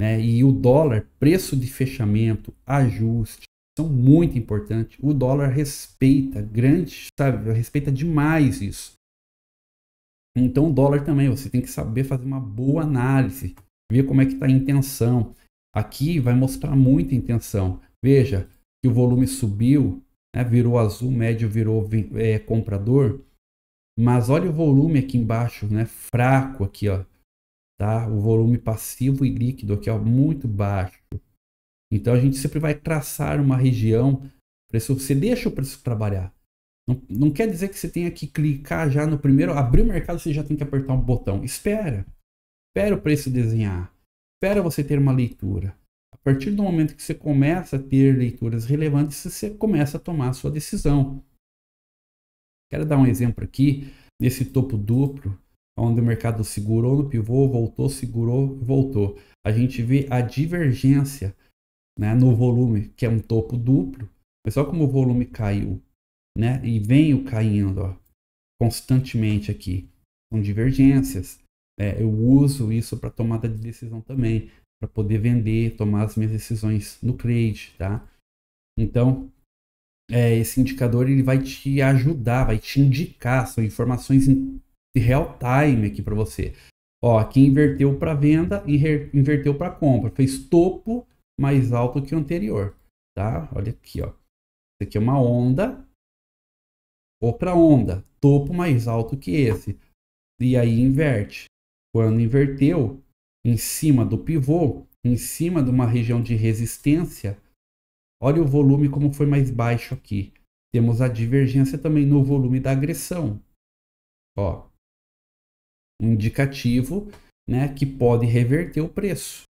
né? E o dólar, preço de fechamento, ajuste, são muito importantes. O dólar respeita respeita demais isso. Então o dólar também, você tem que saber fazer uma boa análise, ver como é que está a intenção. Aqui vai mostrar muita intenção. Veja que o volume subiu, né, virou azul, médio virou comprador, mas olha o volume aqui embaixo, né, fraco aqui, ó, tá? O volume passivo e líquido aqui, ó, muito baixo. Então a gente sempre vai traçar uma região, você deixa o preço trabalhar. Não quer dizer que você tenha que clicar já no primeiro, abrir o mercado, você já tem que apertar um botão. Espera o preço desenhar, espera você ter uma leitura. A partir do momento que você começa a ter leituras relevantes, você começa a tomar a sua decisão. Quero dar um exemplo aqui desse topo duplo, onde o mercado segurou no pivô, voltou, segurou, voltou. A gente vê a divergência, né, no volume, que é um topo duplo, mas só como o volume caiu, né, e venho caindo, ó, constantemente aqui, com divergências. Eu uso isso para tomada de decisão também, para poder vender, tomar as minhas decisões no trade, tá? Então, esse indicador ele vai te ajudar, vai te indicar, são informações em real time aqui para você. Ó, aqui inverteu para venda e inverteu para compra, fez topo mais alto que o anterior, tá? Olha aqui, ó. Isso aqui é uma onda, outra onda, topo mais alto que esse. E aí inverte. Quando inverteu, em cima do pivô, em cima de uma região de resistência, olha o volume como foi mais baixo aqui. Temos a divergência também no volume da agressão. Ó, um indicativo, né, que pode reverter o preço.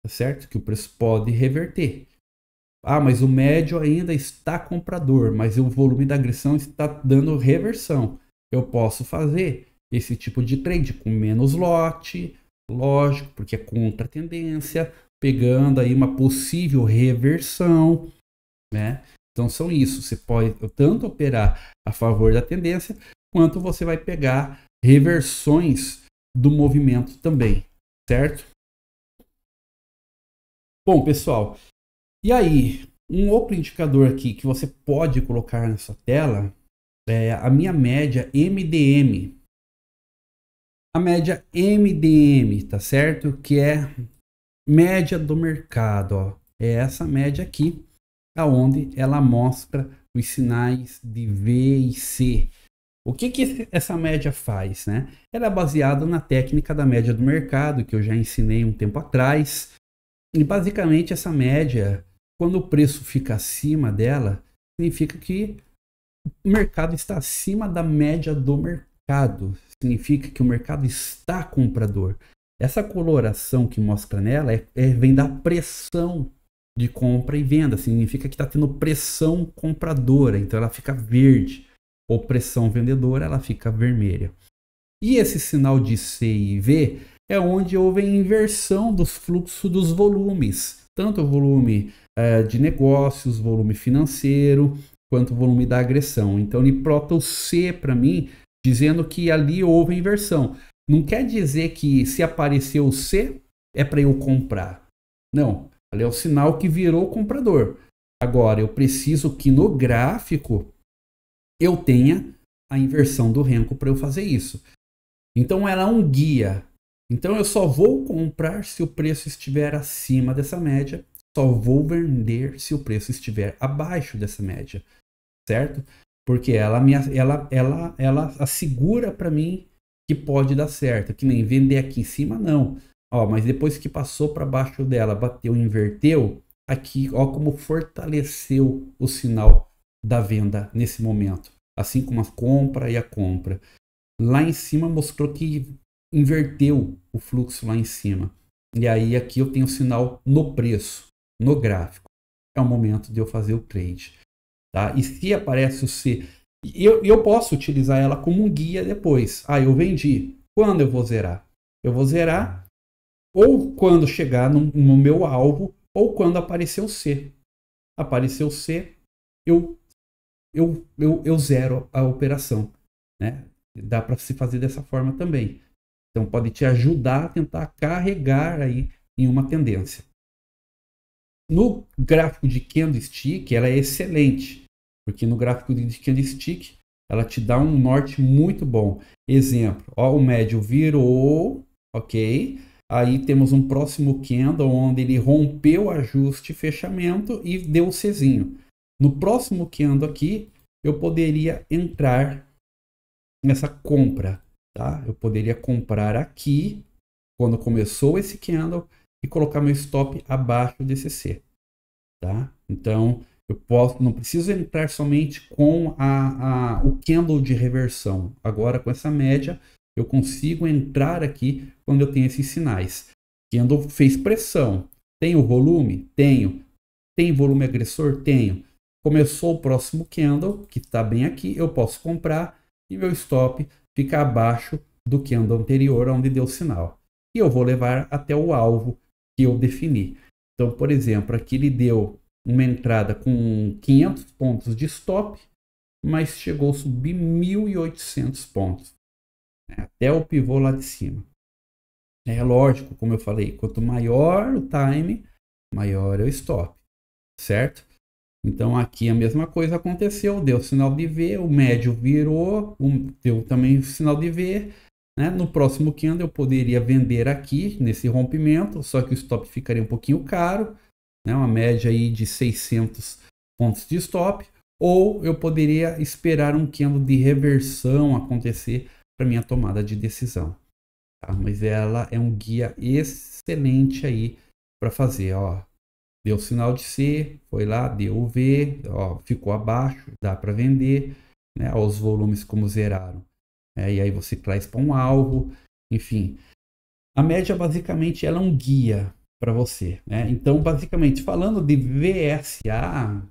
Tá certo? Que o preço pode reverter. Ah, mas o médio ainda está comprador, mas o volume da agressão está dando reversão. Eu posso fazer esse tipo de trade com menos lote, lógico, porque é contra a tendência, pegando aí uma possível reversão, né? Então são isso, você pode tanto operar a favor da tendência, quanto você vai pegar reversões do movimento também, certo? Bom, pessoal, e aí, um outro indicador aqui que você pode colocar nessa tela é a minha média MDM. A média MDM, tá certo? Que é média do mercado, ó. É essa média aqui, aonde ela mostra os sinais de V e C. O que essa média faz, né? Ela é baseada na técnica da média do mercado, que eu já ensinei um tempo atrás. E basicamente essa média, quando o preço fica acima dela, significa que o mercado está acima da média do mercado. Significa que o mercado está comprador. Essa coloração que mostra nela vem da pressão de compra e venda. Significa que está tendo pressão compradora, então ela fica verde. Ou pressão vendedora, ela fica vermelha. E esse sinal de C e V é onde houve a inversão dos fluxos dos volumes. Tanto o volume de negócios, volume financeiro, quanto o volume da agressão. Então ele plota o C para mim, dizendo que ali houve inversão. Não quer dizer que se apareceu o C, é para eu comprar. Não, ali é o sinal que virou comprador. Agora, eu preciso que no gráfico eu tenha a inversão do Renko para eu fazer isso. Então ela é um guia. Então eu só vou comprar se o preço estiver acima dessa média, só vou vender se o preço estiver abaixo dessa média, certo? Porque ela assegura para mim que pode dar certo, que nem vender aqui em cima não. Ó, mas depois que passou para baixo dela, bateu, inverteu, aqui ó como fortaleceu o sinal da venda nesse momento, assim como a compra e a compra. Lá em cima mostrou que inverteu o fluxo lá em cima. E aí aqui eu tenho o sinal no preço, no gráfico. é o momento de eu fazer o trade. Tá? E se aparece o C, eu posso utilizar ela como um guia depois. Eu vendi. Quando eu vou zerar? Eu vou zerar ou quando chegar no meu alvo, ou quando aparecer o C. Apareceu o C, eu zero a operação. Né? Dá para se fazer dessa forma também. Então pode te ajudar a tentar carregar aí em uma tendência. No gráfico de candlestick, ela é excelente, porque no gráfico de candlestick ela te dá um norte muito bom. Exemplo, ó, o médio virou, ok? Aí temos um próximo candle onde ele rompeu o ajuste fechamento e deu o Czinho. No próximo candle aqui, eu poderia entrar nessa compra, tá? Eu poderia comprar aqui, quando começou esse candle, e colocar meu stop abaixo desse C, tá? Então, eu não preciso entrar somente com o candle de reversão. Agora, com essa média, eu consigo entrar aqui quando eu tenho esses sinais. Candle fez pressão. Tem o volume? Tenho. Tem volume agressor? Tenho. Começou o próximo candle, que está bem aqui, eu posso comprar e meu stop fica abaixo do candle anterior, onde deu o sinal. E eu vou levar até o alvo que eu defini. Então, por exemplo, aqui ele deu uma entrada com 500 pontos de stop, mas chegou a subir 1.800 pontos. Até o pivô lá de cima. É lógico, como eu falei, quanto maior o time, maior é o stop, certo? Então aqui a mesma coisa aconteceu, deu sinal de V, o médio virou, deu também sinal de V. Né? No próximo candle eu poderia vender aqui, nesse rompimento, só que o stop ficaria um pouquinho caro, né? Uma média aí de 600 pontos de stop, ou eu poderia esperar um candle de reversão acontecer para minha tomada de decisão. Tá? Mas ela é um guia excelente aí para fazer, ó. Deu sinal de C, foi lá, deu o V, ó, ficou abaixo, dá para vender, né? Ó, os volumes como zeraram. E aí você traz para um alvo, enfim. A média basicamente ela é um guia para você, né? Então, basicamente, falando de VSA,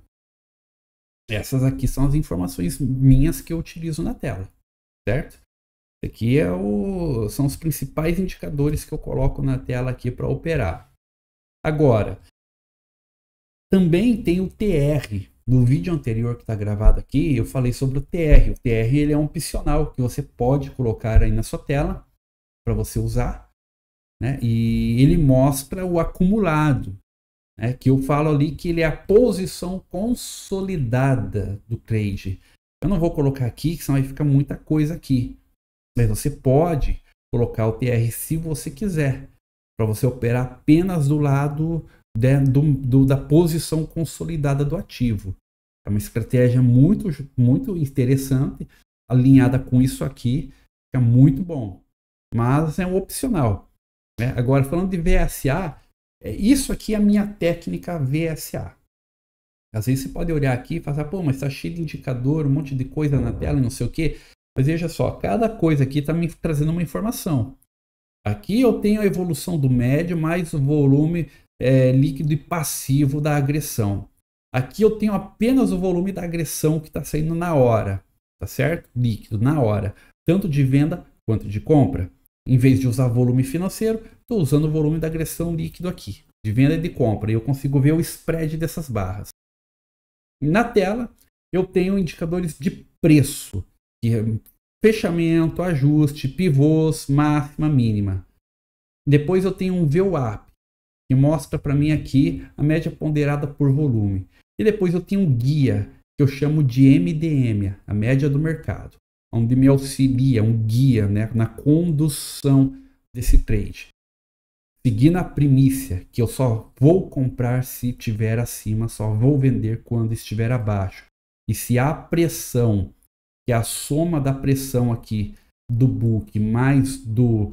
essas aqui são as informações minhas que eu utilizo na tela, certo? Aqui são os principais indicadores que eu coloco na tela aqui para operar. Agora, também tem o TR. No vídeo anterior que está gravado aqui, eu falei sobre o TR. O TR ele é um opcional que você pode colocar aí na sua tela para você usar, né? E ele mostra o acumulado, né? Que eu falo ali que ele é a posição consolidada do trade. Eu não vou colocar aqui, que senão vai ficar muita coisa aqui. Mas você pode colocar o TR se você quiser, para você operar apenas do lado da posição consolidada do ativo. É uma estratégia muito, muito interessante, alinhada com isso aqui, é muito bom, mas é um opcional. Né? Agora, falando de VSA, isso aqui é a minha técnica VSA. Às vezes você pode olhar aqui e falar, pô, mas está cheio de indicador, um monte de coisa na tela e não sei o quê. Mas veja só, cada coisa aqui está me trazendo uma informação. Aqui eu tenho a evolução do médio mais o volume líquido e passivo da agressão. Aqui eu tenho apenas o volume da agressão que está saindo na hora, tá certo? Líquido, na hora, tanto de venda quanto de compra. Em vez de usar volume financeiro, estou usando o volume da agressão líquido aqui, de venda e de compra, e eu consigo ver o spread dessas barras. Na tela, eu tenho indicadores de preço, que é fechamento, ajuste, pivôs, máxima, mínima. Depois eu tenho um VWAP, que mostra para mim aqui a média ponderada por volume. E depois eu tenho um guia, que eu chamo de MDM, a média do mercado, onde me auxilia, um guia, né, na condução desse trade. Seguindo a primícia, que eu só vou comprar se estiver acima, só vou vender quando estiver abaixo. E se a pressão, que é a soma da pressão aqui do book mais do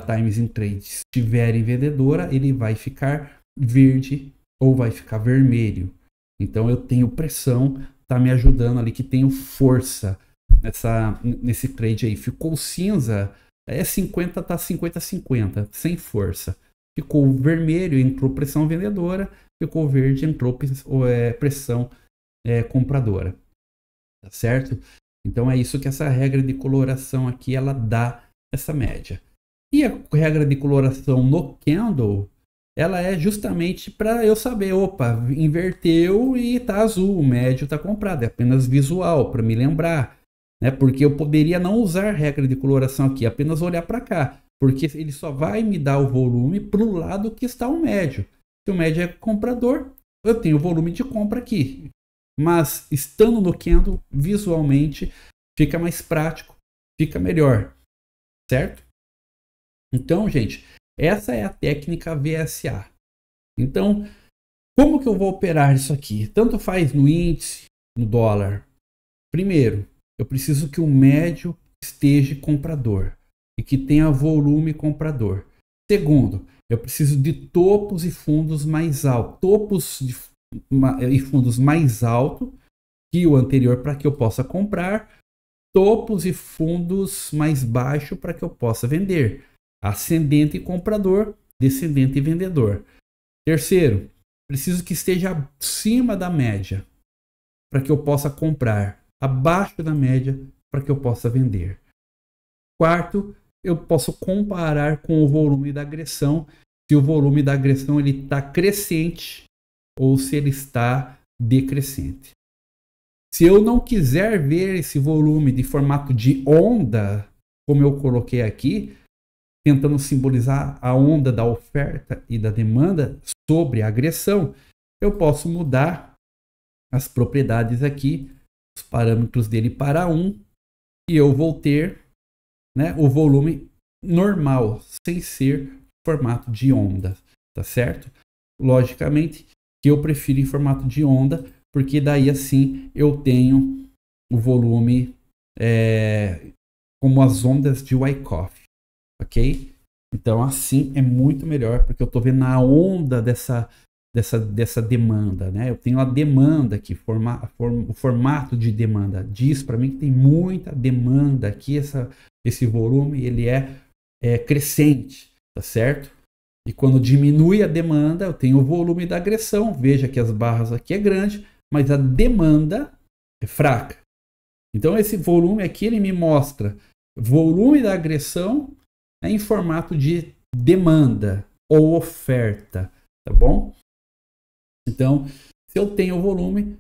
Times in Trade estiver em vendedora, ele vai ficar verde ou vai ficar vermelho. Então eu tenho pressão, tá me ajudando ali, que tenho força nesse trade aí. Ficou cinza, 50, tá 50-50, sem força. ficou vermelho, entrou pressão vendedora, ficou verde, entrou pressão compradora, tá certo? Então é isso que essa regra de coloração aqui ela dá essa média. E a regra de coloração no candle, ela é justamente para eu saber, opa, inverteu e tá azul, o médio tá comprado, é apenas visual para me lembrar, né? Porque eu poderia não usar regra de coloração aqui, apenas olhar para cá, porque ele só vai me dar o volume para o lado que está o médio. Se o médio é comprador, eu tenho o volume de compra aqui. Mas estando no candle, visualmente, fica mais prático, fica melhor, certo? Então, gente, essa é a técnica VSA. Então, como que eu vou operar isso aqui? Tanto faz no índice, no dólar. Primeiro, eu preciso que o médio esteja comprador e que tenha volume comprador. Segundo, eu preciso de topos e fundos mais altos. Topos e fundos mais altos que o anterior para que eu possa comprar. Topos e fundos mais baixos para que eu possa vender. Ascendente e comprador, descendente e vendedor. Terceiro, preciso que esteja acima da média para que eu possa comprar, abaixo da média para que eu possa vender. Quarto, eu posso comparar com o volume da agressão, se o volume da agressão ele está crescente ou se ele está decrescente. Se eu não quiser ver esse volume de formato de onda, como eu coloquei aqui, tentando simbolizar a onda da oferta e da demanda sobre a agressão, eu posso mudar as propriedades aqui, os parâmetros dele para 1, e eu vou ter, né, o volume normal, sem ser formato de onda, tá certo? Logicamente que eu prefiro em formato de onda, porque daí assim eu tenho o volume como as ondas de Wyckoff. Ok? Então assim é muito melhor, porque eu estou vendo a onda dessa demanda, né? Eu tenho a demanda aqui, o formato de demanda. Diz para mim que tem muita demanda aqui, esse volume ele é crescente, tá certo? E quando diminui a demanda, eu tenho o volume da agressão. Veja que as barras aqui é grande, mas a demanda é fraca. Então esse volume aqui ele me mostra volume da agressão em formato de demanda ou oferta, tá bom? Então, se eu tenho volume,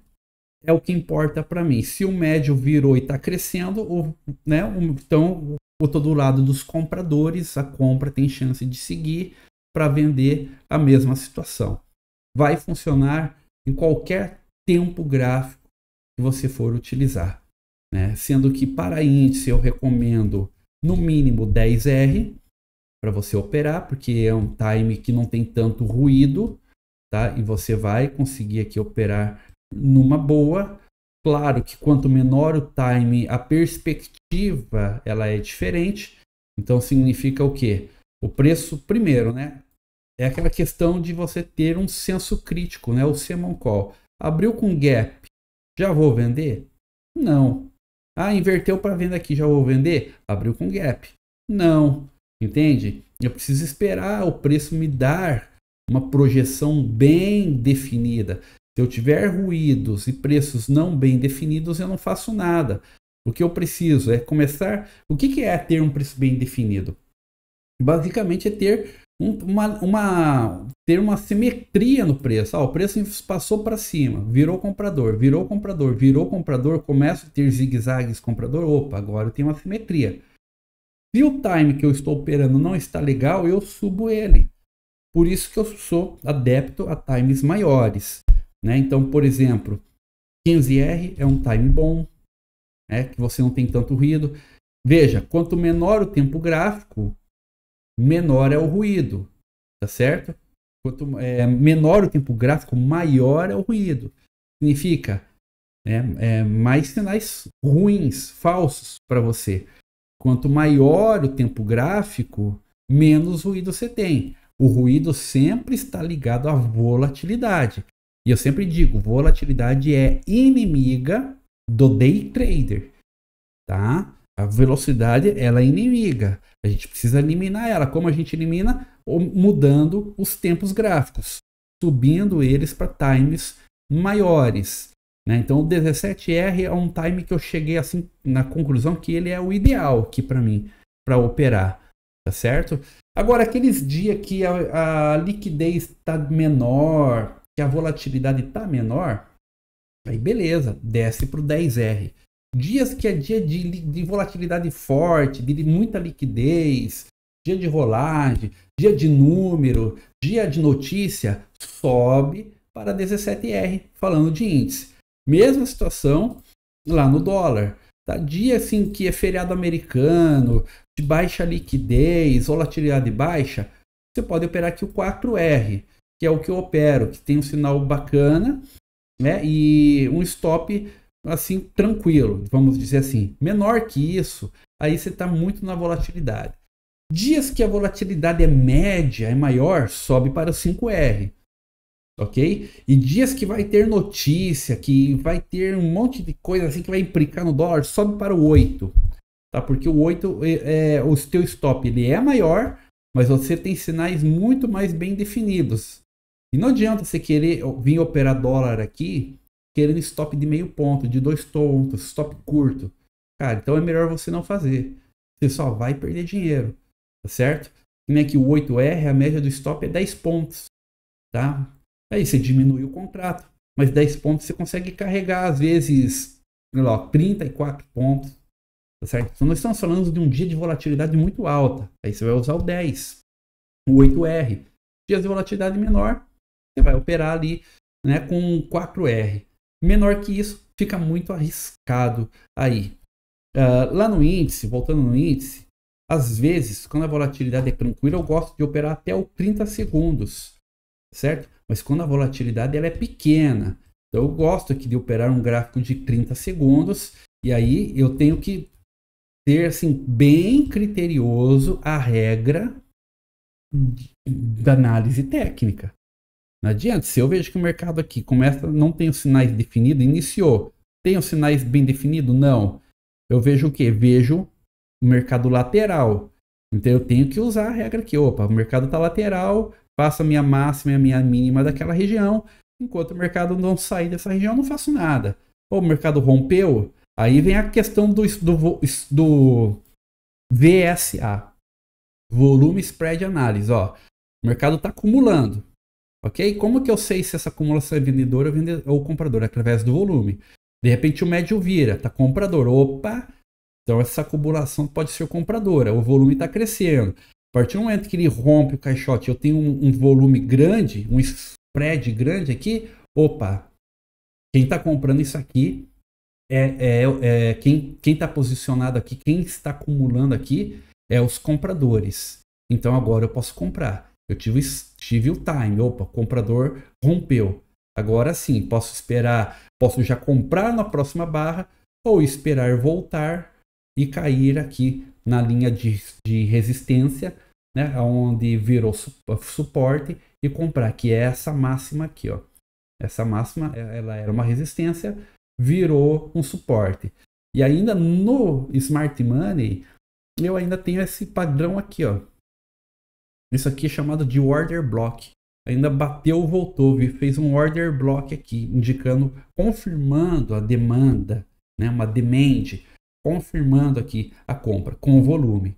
é o que importa para mim. Se o médio virou e está crescendo, então eu estou do lado dos compradores, a compra tem chance de seguir para vender a mesma situação. Vai funcionar em qualquer tempo gráfico que você for utilizar, né? Sendo que para índice eu recomendo no mínimo 10R para você operar, porque é um time que não tem tanto ruído, tá? E você vai conseguir aqui operar numa boa. Claro que quanto menor o time, a perspectiva ela é diferente. Então significa o quê? O preço, primeiro, né? É aquela questão de você ter um senso crítico, né? O Siemon Call. Abriu com gap, já vou vender? Não. Ah, inverteu para venda aqui, já vou vender? Abriu com gap. Não. Entende? Eu preciso esperar o preço me dar uma projeção bem definida. Se eu tiver ruídos e preços não bem definidos, eu não faço nada. O que eu preciso é começar... O que é ter um preço bem definido? Basicamente é ter ter uma simetria no preço. O preço passou para cima, virou comprador, virou comprador, virou comprador, começa a ter zigue-zagues comprador. Opa, agora eu tenho uma simetria. Se o time que eu estou operando não está legal, eu subo ele. Por isso que eu sou adepto a times maiores, né? Então, por exemplo, 15R é um time bom, né? Que você não tem tanto ruído. Veja, quanto menor o tempo gráfico, menor é o ruído, tá certo? Quanto menor o tempo gráfico, maior é o ruído. Significa mais sinais ruins, falsos para você. Quanto maior o tempo gráfico, menos ruído você tem. O ruído sempre está ligado à volatilidade. E eu sempre digo, volatilidade é inimiga do day trader, tá? A velocidade, ela é inimiga. A gente precisa eliminar ela. Como a gente elimina? mudando os tempos gráficos, subindo eles para times maiores. Né? Então o 17R é um time que eu cheguei assim na conclusão que ele é o ideal aqui para mim, para operar, tá certo? Agora, aqueles dias que a liquidez está menor, que a volatilidade está menor, aí beleza, desce para o 10R. Dias que é dia de volatilidade forte, de muita liquidez, dia de rolagem, dia de número, dia de notícia, sobe para 17R, falando de índice. Mesma situação lá no dólar. Tá? Dia assim que é feriado americano, de baixa liquidez, volatilidade baixa, você pode operar aqui o 4R, que é o que eu opero, que tem um sinal bacana, né? E um stop assim tranquilo, vamos dizer assim. Menor que isso, aí você está muito na volatilidade. Dias que a volatilidade é média, é maior, sobe para o 5R. Ok? E dias que vai ter notícia, que vai ter um monte de coisa assim que vai implicar no dólar, sobe para o 8. Tá? Porque o 8, o teu stop ele é maior, mas você tem sinais muito mais bem definidos. E não adianta você querer vir operar dólar aqui, querendo stop de meio ponto, de 2 pontos, stop curto. Cara, então é melhor você não fazer. Você só vai perder dinheiro. Tá certo? E que o 8R, a média do stop é 10 pontos. Tá? Aí você diminui o contrato, mas 10 pontos você consegue carregar, às vezes, lá, 34 pontos. Tá certo? Então nós estamos falando de um dia de volatilidade muito alta. Aí você vai usar o 10, o 8R. Dias de volatilidade menor, você vai operar ali, né, com 4R. Menor que isso, fica muito arriscado aí. Lá no índice, voltando no índice, às vezes, quando a volatilidade é tranquila, eu gosto de operar até o 30 segundos. Certo? Mas quando a volatilidade ela é pequena, então eu gosto aqui de operar um gráfico de 30 segundos e aí eu tenho que ter assim bem criterioso a regra da análise técnica. Não adianta, se eu vejo que o mercado aqui começa, não tem os sinais definidos, iniciou, tem os sinais bem definidos? Não. Eu vejo o que? Vejo o mercado lateral. Então eu tenho que usar a regra aqui. Opa, o mercado está lateral, faço a minha máxima e a minha mínima daquela região. Enquanto o mercado não sair dessa região, eu não faço nada. Ou o mercado rompeu, aí vem a questão do VSA. Volume Spread Análise. Ó, o mercado está acumulando. Ok? Como que eu sei se essa acumulação é vendedora ou compradora? Através do volume. De repente o médio vira, está comprador. Opa! Então essa acumulação pode ser compradora. O volume está crescendo. A partir do momento que ele rompe o caixote, eu tenho um volume grande, um spread grande aqui, opa, quem está comprando isso aqui quem está posicionado aqui, quem está acumulando aqui é os compradores. Então agora eu posso comprar. Eu tive o time, opa, o comprador rompeu. Agora sim, posso esperar, posso já comprar na próxima barra ou esperar voltar e cair aqui na linha de resistência, né, onde virou suporte e comprar, que é essa máxima aqui, ó. Essa máxima, ela era uma resistência, virou um suporte. E ainda no Smart Money, eu ainda tenho esse padrão aqui, ó. Isso aqui é chamado de order block. Ainda bateu, voltou, fez um order block aqui, indicando, confirmando a demanda, né, uma demand, confirmando aqui a compra com o volume.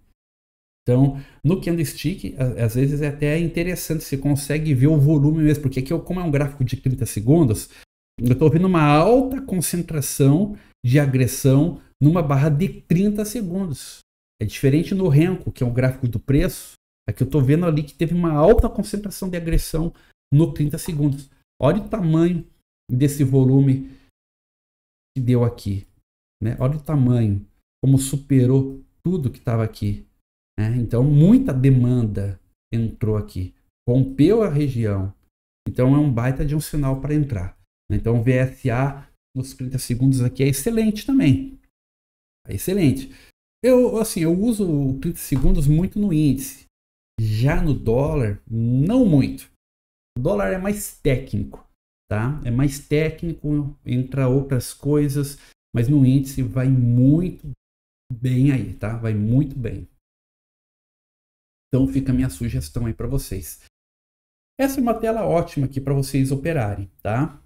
Então, no candlestick, às vezes é até interessante, você consegue ver o volume mesmo, porque aqui, como é um gráfico de 30 segundos, eu estou vendo uma alta concentração de agressão numa barra de 30 segundos. É diferente no Renko, que é um gráfico do preço, aqui eu estou vendo ali que teve uma alta concentração de agressão no 30 segundos. Olha o tamanho desse volume que deu aqui. Né? Olha o tamanho, como superou tudo que estava aqui. Né? Então, muita demanda entrou aqui. Rompeu a região. Então, é um baita de um sinal para entrar. Então, o VSA nos 30 segundos aqui é excelente também. É excelente. Eu uso o 30 segundos muito no índice. Já no dólar, não muito. O dólar é mais técnico. Tá? É mais técnico, entre outras coisas. Mas no índice vai muito bem aí, tá? Vai muito bem. Então fica a minha sugestão aí para vocês. Essa é uma tela ótima aqui para vocês operarem, tá?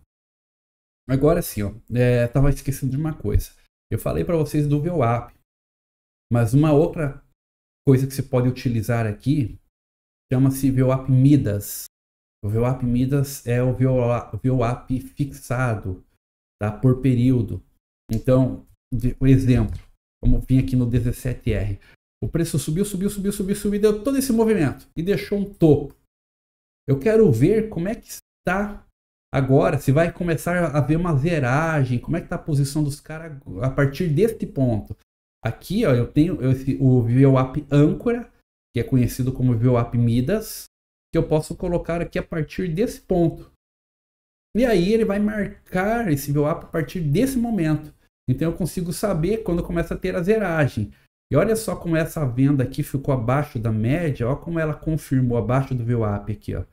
Agora sim, ó, tava esquecendo de uma coisa. Eu falei para vocês do VWAP, mas uma outra coisa que você pode utilizar aqui chama-se VWAP Midas. O VWAP Midas é o VWAP fixado, tá? Por período. Então, o exemplo, vamos vir aqui no 17R. O preço subiu, deu todo esse movimento e deixou um topo. Eu quero ver como é que está agora, se vai começar a haver uma zeragem, como é que está a posição dos caras a partir deste ponto. Aqui, ó, eu tenho o VWAP âncora, que é conhecido como VWAP Midas, que eu posso colocar aqui a partir desse ponto. E aí ele vai marcar esse VWAP a partir desse momento. Então eu consigo saber quando começa a ter a zeragem. E olha só como essa venda aqui ficou abaixo da média, ó como ela confirmou abaixo do VWAP aqui, ó.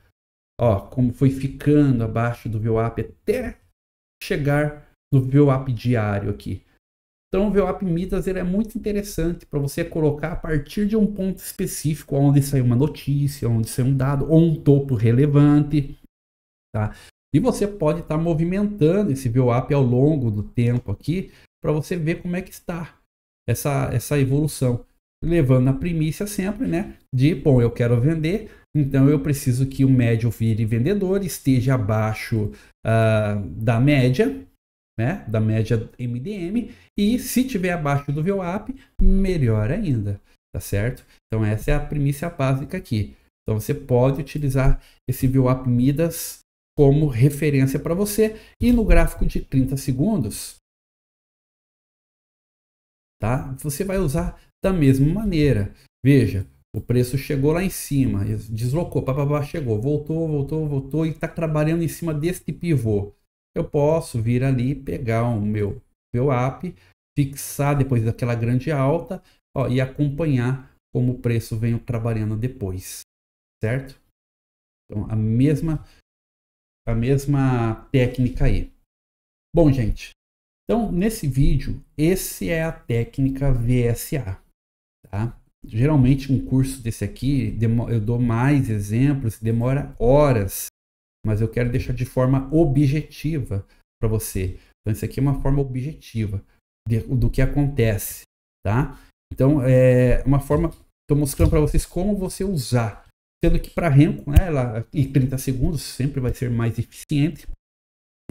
Ó, como foi ficando abaixo do VWAP até chegar no VWAP diário aqui. Então o VWAP Midas ele é muito interessante para você colocar a partir de um ponto específico, onde saiu uma notícia, onde saiu um dado, ou um topo relevante, tá? E você pode estar movimentando esse VWAP ao longo do tempo aqui, para você ver como é que está essa evolução. Levando a primícia sempre, né? De, bom, eu quero vender, então eu preciso que o médio vire vendedor, esteja abaixo da média, né? Da média MDM, e se tiver abaixo do VWAP, melhor ainda, tá certo? Então essa é a primícia básica aqui. Então você pode utilizar esse VWAP Midas como referência para você, e no gráfico de 30 segundos, tá? Você vai usar da mesma maneira. Veja, o preço chegou lá em cima, deslocou, chegou, voltou e está trabalhando em cima deste pivô. Eu posso vir ali, pegar o meu VWAP, fixar depois daquela grande alta, ó, e acompanhar como o preço vem trabalhando depois, certo? Então a mesma técnica aí. Bom, gente, então nesse vídeo, esse é a técnica VSA, tá? Geralmente um curso desse aqui, eu dou mais exemplos, demora horas, mas eu quero deixar de forma objetiva para você. Então isso aqui é uma forma objetiva do que acontece, tá? Então é uma forma, estou mostrando para vocês como você usar, sendo que para Renko, né, em 30 segundos sempre vai ser mais eficiente.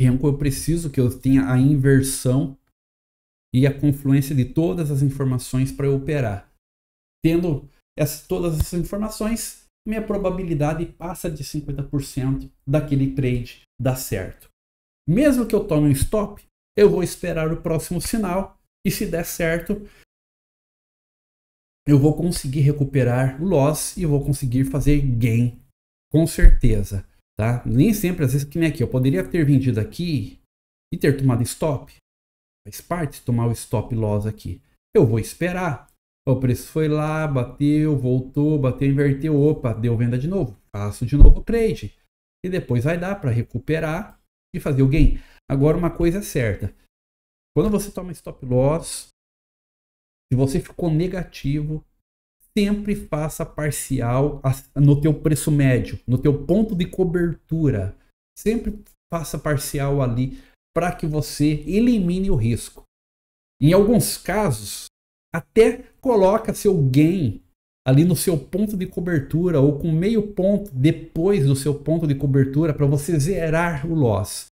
Renko eu preciso que eu tenha a inversão e a confluência de todas as informações para eu operar. Tendo todas essas informações, minha probabilidade passa de 50% daquele trade dar certo. Mesmo que eu tome um stop, eu vou esperar o próximo sinal e se der certo, eu vou conseguir recuperar o loss e vou conseguir fazer gain, com certeza. Tá? Nem sempre, às vezes, que nem aqui, eu poderia ter vendido aqui e ter tomado stop. Faz parte tomar o stop loss aqui. Eu vou esperar. O preço foi lá, bateu, voltou, bateu, inverteu, opa, deu venda de novo. Faço de novo o trade. E depois vai dar para recuperar e fazer o gain. Agora uma coisa é certa. Quando você toma stop loss, se você ficou negativo, sempre faça parcial no teu preço médio, no teu ponto de cobertura. Sempre faça parcial ali para que você elimine o risco. Em alguns casos, até coloca seu gain ali no seu ponto de cobertura ou com meio ponto depois do seu ponto de cobertura para você zerar o loss.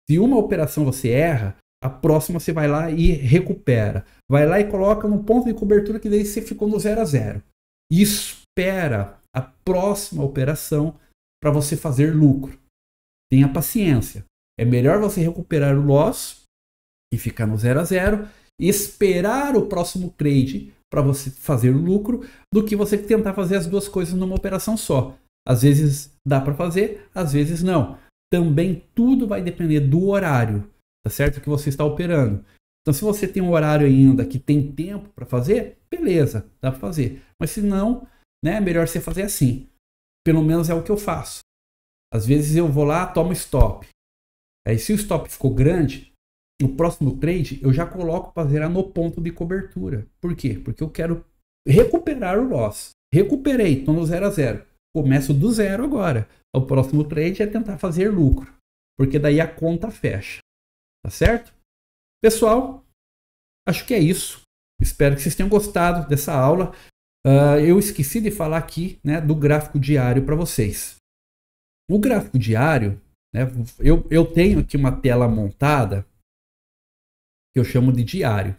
Se uma operação você erra, a próxima você vai lá e recupera. Vai lá e coloca no ponto de cobertura que daí você ficou no 0 a 0. E espera a próxima operação para você fazer lucro. Tenha paciência. É melhor você recuperar o loss e ficar no 0 a 0, esperar o próximo trade para você fazer o lucro, do que você tentar fazer as duas coisas numa operação só. Às vezes dá para fazer, às vezes não. Também tudo vai depender do horário, tá certo? Que você está operando. Então, se você tem um horário ainda que tem tempo para fazer, beleza, dá para fazer. Mas se não, né, é melhor você fazer assim. Pelo menos é o que eu faço. Às vezes eu vou lá, tomo stop. Aí se o stop ficou grande, no próximo trade eu já coloco para zerar no ponto de cobertura. Por quê? Porque eu quero recuperar o loss. recuperei, estou no 0 a 0. Começo do zero agora. O próximo trade é tentar fazer lucro, porque daí a conta fecha. Tá certo? Pessoal, acho que é isso. Espero que vocês tenham gostado dessa aula. Eu esqueci de falar aqui, né, do gráfico diário para vocês. O gráfico diário, né, eu tenho aqui uma tela montada que eu chamo de diário.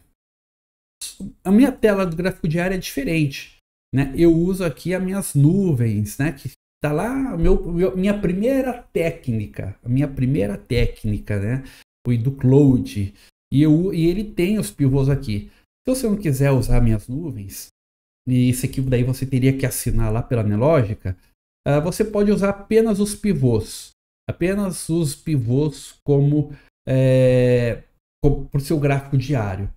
A minha tela do gráfico diário é diferente, né? Eu uso aqui as minhas nuvens, né? Que tá lá minha primeira técnica, né? Foi do Cloud e ele tem os pivôs aqui. Então, se eu não quiser usar minhas nuvens, e isso aqui daí você teria que assinar lá pela Nelogica, você pode usar apenas os pivôs como para o seu gráfico diário,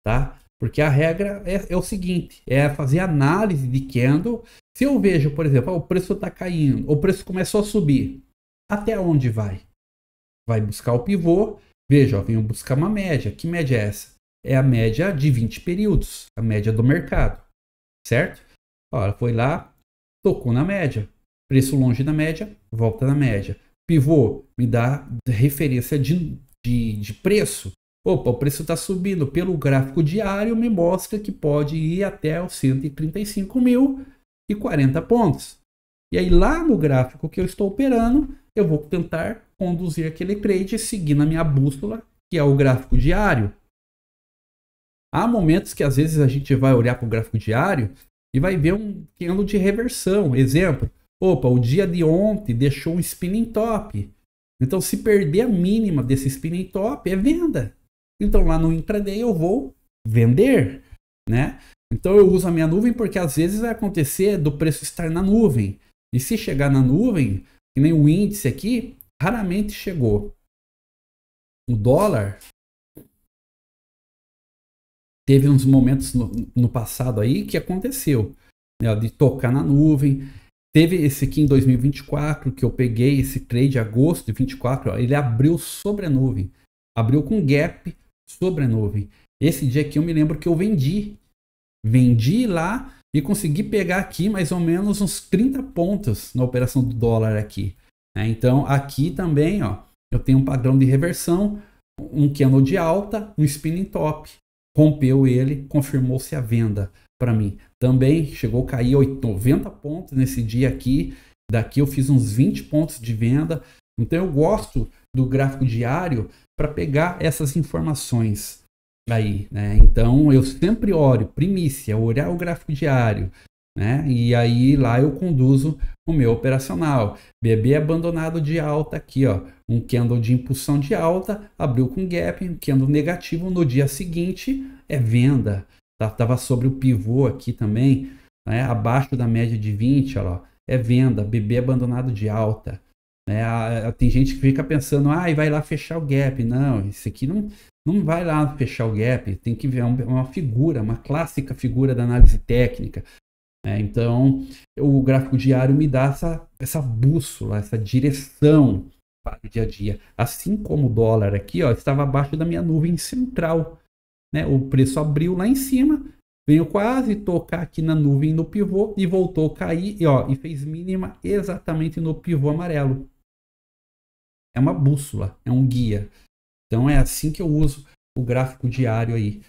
tá? Porque a regra é o seguinte, é fazer análise de candle. Se eu vejo, por exemplo, o preço está caindo, o preço começou a subir, até onde vai? Vai buscar o pivô, veja, ó, venho buscar uma média. Que média é essa? É a média de 20 períodos, a média do mercado, certo? Olha, foi lá, tocou na média, preço longe da média, volta na média. Pivô me dá referência de preço. Opa, o preço está subindo. Pelo gráfico diário, me mostra que pode ir até os 135.040 pontos. E aí, lá no gráfico que eu estou operando, eu vou tentar conduzir aquele trade seguindo a minha bússola, que é o gráfico diário. Há momentos que às vezes a gente vai olhar para o gráfico diário e vai ver um candle de reversão. Exemplo, opa, o dia de ontem deixou um spinning top. Então, se perder a mínima desse spinning top, é venda. Então, lá no intraday eu vou vender, né? Então, eu uso a minha nuvem porque às vezes vai acontecer do preço estar na nuvem. E se chegar na nuvem, que nem o índice aqui, raramente chegou. O dólar teve uns momentos no passado aí que aconteceu, né, de tocar na nuvem. Teve esse aqui em 2024, que eu peguei esse trade de agosto de 24, ó, ele abriu sobre a nuvem. Abriu com gap sobre a nuvem. Esse dia aqui eu me lembro que eu vendi. Vendi lá e consegui pegar aqui mais ou menos uns 30 pontos na operação do dólar aqui. Né? Então aqui também, ó, eu tenho um padrão de reversão, um candle de alta, um spinning top. Rompeu ele, confirmou-se a venda para mim. Também chegou a cair 90 pontos nesse dia aqui. Daqui eu fiz uns 20 pontos de venda. Então eu gosto do gráfico diário para pegar essas informações aí, né? Então eu sempre olho, primícia, olhar o gráfico diário, né? E aí lá eu conduzo o meu operacional. BB abandonado de alta aqui, ó, um candle de impulsão de alta, abriu com gap, um candle negativo no dia seguinte é venda. Tava sobre o pivô aqui também, né? Abaixo da média de 20, ó, é venda. BB abandonado de alta. Né? Tem gente que fica pensando, vai lá fechar o gap. Não, isso aqui não vai lá fechar o gap. Tem que ver uma figura, uma clássica figura da análise técnica. Então, o gráfico diário me dá essa bússola, essa direção para o dia a dia. Assim como o dólar aqui, ó, estava abaixo da minha nuvem central. Né? O preço abriu lá em cima, veio quase tocar aqui na nuvem no pivô e voltou a cair e fez mínima exatamente no pivô amarelo. É uma bússola, é um guia. Então é assim que eu uso o gráfico diário aí,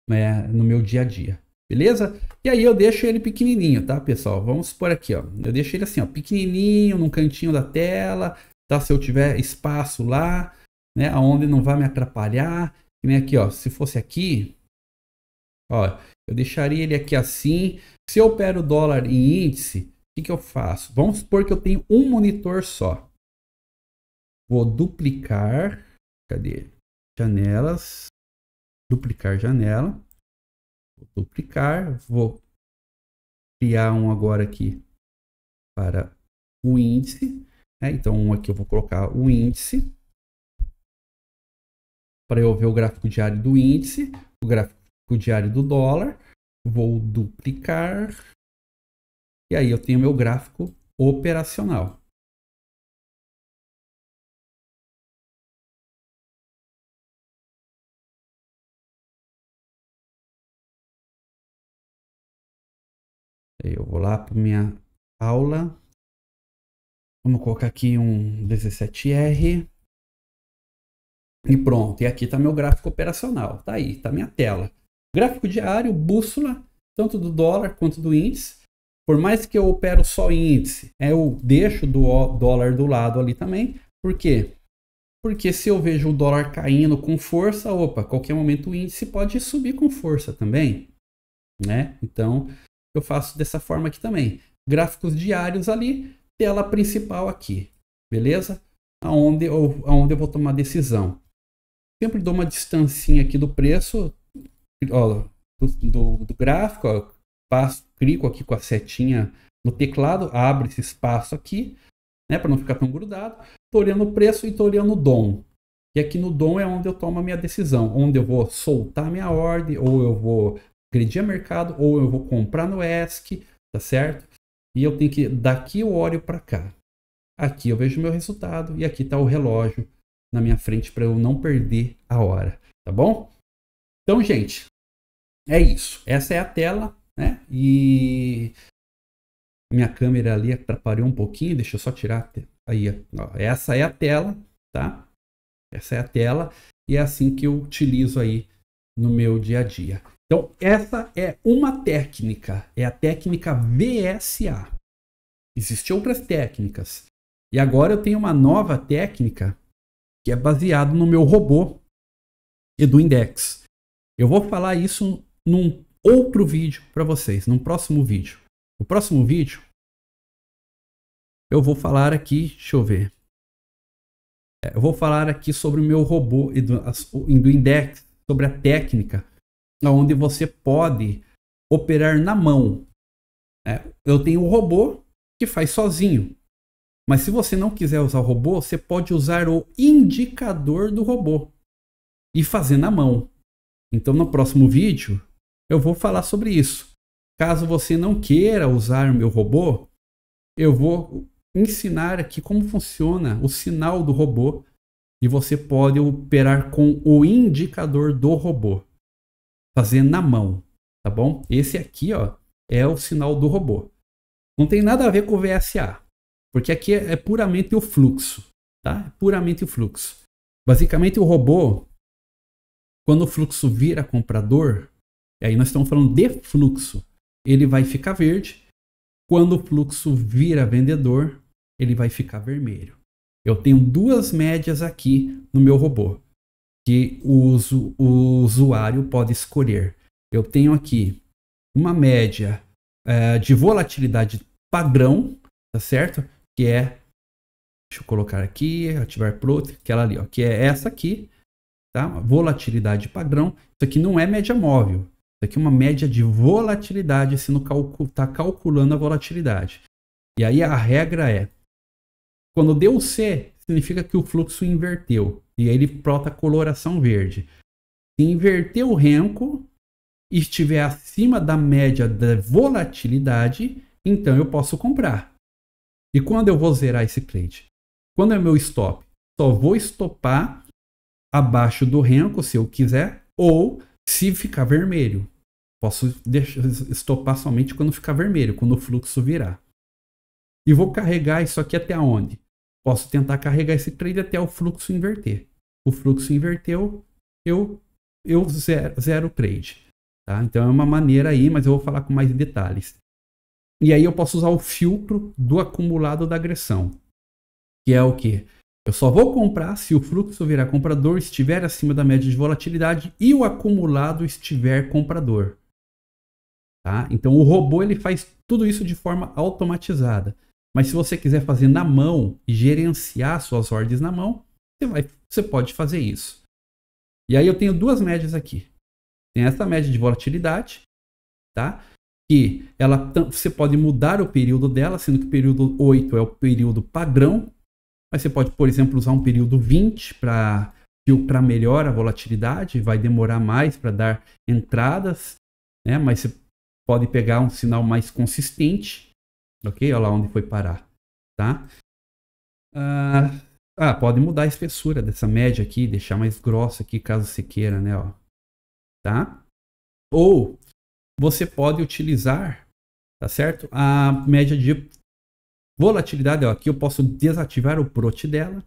né, no meu dia a dia. Beleza? E aí eu deixo ele pequenininho, tá, pessoal? Vamos por aqui, ó. Eu deixo ele assim, ó, pequenininho, num cantinho da tela, tá? Se eu tiver espaço lá, né, aonde não vai me atrapalhar. Que nem aqui, ó. Se fosse aqui, ó, eu deixaria ele aqui assim. Se eu opero o dólar em índice, o que eu faço? Vamos supor que eu tenho um monitor só. Vou duplicar. Cadê? Janelas. Duplicar janela. Vou duplicar. Vou criar um agora aqui para o índice. Então, um aqui eu vou colocar o índice. Para eu ver o gráfico diário do índice. O gráfico diário do dólar. Vou duplicar. E aí eu tenho meu gráfico operacional. Eu vou lá para minha aula. Vamos colocar aqui um 17R. E pronto. E aqui está meu gráfico operacional. Tá aí, tá minha tela. Gráfico diário, bússola, tanto do dólar quanto do índice. Por mais que eu opero só índice, eu deixo do dólar do lado ali também. Por quê? Porque se eu vejo o dólar caindo com força, opa, a qualquer momento o índice pode subir com força também, né? Então, eu faço dessa forma aqui também. Gráficos diários ali, tela principal aqui, beleza? Aonde eu vou tomar decisão. Sempre dou uma distancinha aqui do preço, ó, do gráfico, ó, clico aqui com a setinha no teclado, abre esse espaço aqui, né, para não ficar tão grudado. Estou olhando o preço e estou olhando o DOM. E aqui no DOM é onde eu tomo a minha decisão, onde eu vou soltar minha ordem, ou eu vou agredir a mercado, ou eu vou comprar no ESC, tá certo? E eu tenho que, daqui eu olho para cá. Aqui eu vejo o meu resultado e aqui está o relógio na minha frente para eu não perder a hora, tá bom? Então, gente, é isso. Essa é a tela, né? E minha câmera ali atrapalhou um pouquinho, deixa eu só tirar aí, ó. Essa é a tela, tá? Essa é a tela e é assim que eu utilizo aí no meu dia a dia. Então, essa é uma técnica, é a técnica VSA. Existem outras técnicas. E agora eu tenho uma nova técnica que é baseada no meu robô EduIndex. Eu vou falar isso num outro vídeo para vocês, num próximo vídeo. No próximo vídeo, eu vou falar aqui, deixa eu ver. Eu vou falar aqui sobre o meu robô EduIndex, sobre a técnica onde você pode operar na mão. Eu tenho um robô que faz sozinho. Mas se você não quiser usar o robô, você pode usar o indicador do robô e fazer na mão. Então, no próximo vídeo, eu vou falar sobre isso. Caso você não queira usar o meu robô, eu vou ensinar aqui como funciona o sinal do robô e você pode operar com o indicador do robô, fazer na mão, tá bom? Esse aqui, ó, é o sinal do robô. Não tem nada a ver com o VSA. Porque aqui é puramente o fluxo, tá? É puramente o fluxo. Basicamente o robô, quando o fluxo vira comprador, aí nós estamos falando de fluxo, ele vai ficar verde. Quando o fluxo vira vendedor, ele vai ficar vermelho. Eu tenho duas médias aqui no meu robô, que o usuário pode escolher. Eu tenho aqui uma média de volatilidade padrão, tá certo? Que é, deixa eu colocar aqui, ativar Plot, aquela ali, ó, que é essa aqui, tá? Volatilidade padrão. Isso aqui não é média móvel. Isso aqui é uma média de volatilidade, se não está calculando a volatilidade. E aí a regra é, quando deu C, significa que o fluxo inverteu. E aí ele plota a coloração verde. Se inverter o renco e estiver acima da média da volatilidade, então eu posso comprar. E quando eu vou zerar esse trade? Quando é meu stop? Só vou estopar abaixo do renco, se eu quiser, ou se ficar vermelho. Posso estopar somente quando ficar vermelho, quando o fluxo virar. E vou carregar isso aqui até onde? Posso tentar carregar esse trade até o fluxo inverter. O fluxo inverteu, eu zero o trade. Tá? Então é uma maneira aí, mas eu vou falar com mais detalhes. E aí eu posso usar o filtro do acumulado da agressão. Que é o quê? Eu só vou comprar se o fluxo virar comprador estiver acima da média de volatilidade e o acumulado estiver comprador. Tá? Então o robô ele faz tudo isso de forma automatizada. Mas se você quiser fazer na mão e gerenciar suas ordens na mão, você pode fazer isso. E aí eu tenho duas médias aqui. Tem essa média de volatilidade, tá? Que você pode mudar o período dela, sendo que o período 8 é o período padrão, mas você pode, por exemplo, usar um período 20 para melhorar a volatilidade, vai demorar mais para dar entradas, né? Mas você pode pegar um sinal mais consistente, ok? Olha lá onde foi parar, tá? Pode mudar a espessura dessa média aqui, deixar mais grossa aqui, caso você queira, né? Ó, tá? Ou você pode utilizar tá certo? A média de volatilidade, ó, aqui eu posso desativar o PROT dela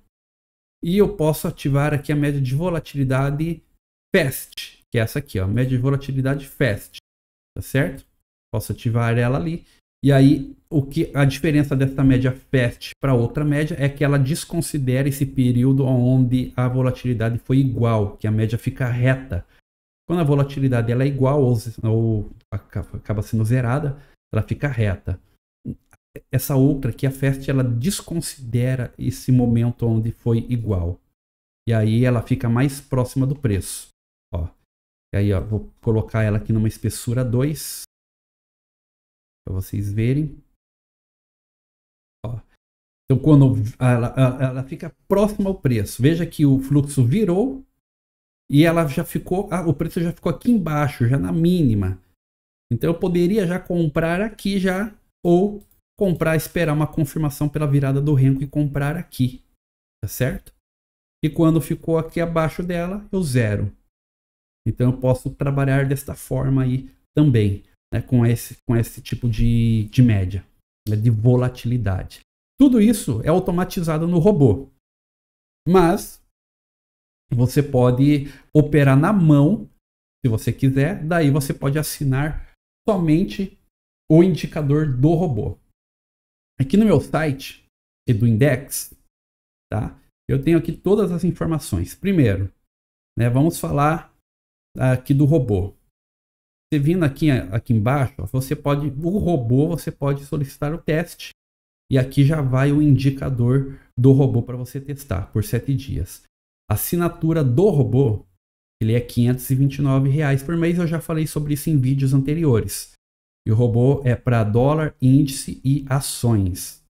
e eu posso ativar aqui a média de volatilidade FAST, que é essa aqui, ó, média de volatilidade FAST, tá certo? Posso ativar ela ali. E aí, a diferença dessa média FAST para outra média é que ela desconsidera esse período onde a volatilidade foi igual, que a média fica reta. Quando a volatilidade ela é igual ou acaba sendo zerada, ela fica reta. Essa outra aqui, a FAST, ela desconsidera esse momento onde foi igual. E aí ela fica mais próxima do preço. Ó. E aí, ó, vou colocar ela aqui numa espessura 2. Para vocês verem. Ó. Então, quando ela fica próxima ao preço. Veja que o fluxo virou e ela já ficou, o preço já ficou aqui embaixo, já na mínima. Então, eu poderia já comprar aqui já, ou comprar, esperar uma confirmação pela virada do Renko e comprar aqui. Tá certo? E quando ficou aqui abaixo dela, eu zero. Então, eu posso trabalhar desta forma aí também. Né, com esse tipo de média, né, de volatilidade. Tudo isso é automatizado no robô. Mas você pode operar na mão, se você quiser. Daí você pode assinar somente o indicador do robô. Aqui no meu site, Eduindex, tá? Eu tenho aqui todas as informações. Primeiro, né, vamos falar aqui do robô. Você vindo aqui embaixo, o robô você pode solicitar o teste e aqui já vai o indicador do robô para você testar por 7 dias. A assinatura do robô, ele é R$ 529 por mês, eu já falei sobre isso em vídeos anteriores. E o robô é para dólar, índice e ações,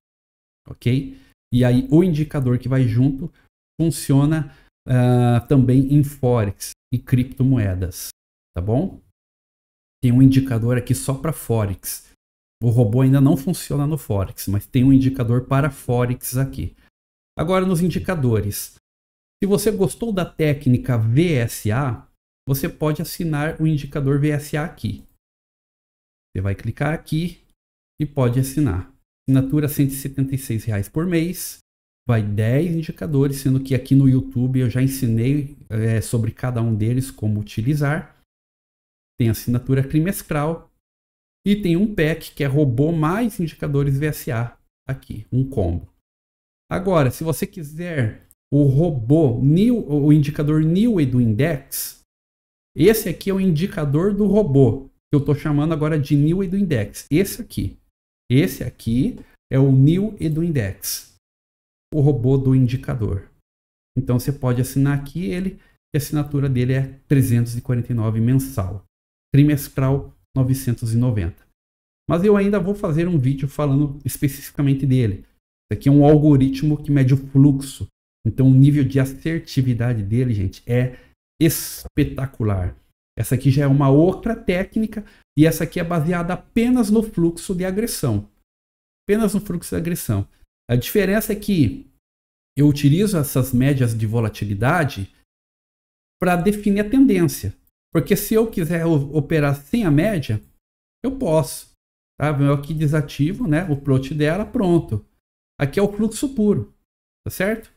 ok? E aí o indicador que vai junto funciona também em Forex e criptomoedas, tá bom? Tem um indicador aqui só para Forex. O robô ainda não funciona no Forex, mas tem um indicador para Forex aqui. Agora nos indicadores. Se você gostou da técnica VSA, você pode assinar o indicador VSA aqui. Você vai clicar aqui e pode assinar. Assinatura R$ 176 por mês. Vai 10 indicadores, sendo que aqui no YouTube eu já ensinei sobre cada um deles como utilizar. Tem assinatura trimestral e tem um pack que é robô mais indicadores VSA aqui, um combo. Agora, se você quiser o robô, o indicador New Eduindex, esse aqui é o indicador do robô, que eu estou chamando agora de New Eduindex. Esse aqui é o New Eduindex, o robô do indicador. Então você pode assinar aqui ele, e a assinatura dele é R$ 349 mensal. Trimestral 990. Mas eu ainda vou fazer um vídeo falando especificamente dele. Isso aqui é um algoritmo que mede o fluxo. Então o nível de assertividade dele, gente, é espetacular. Essa aqui já é uma outra técnica e essa aqui é baseada apenas no fluxo de agressão. Apenas no fluxo de agressão. A diferença é que eu utilizo essas médias de volatilidade para definir a tendência. Porque se eu quiser operar sem a média, eu posso. Tá? Eu aqui desativo, né, o plot dela, pronto. Aqui é o fluxo puro. Tá certo?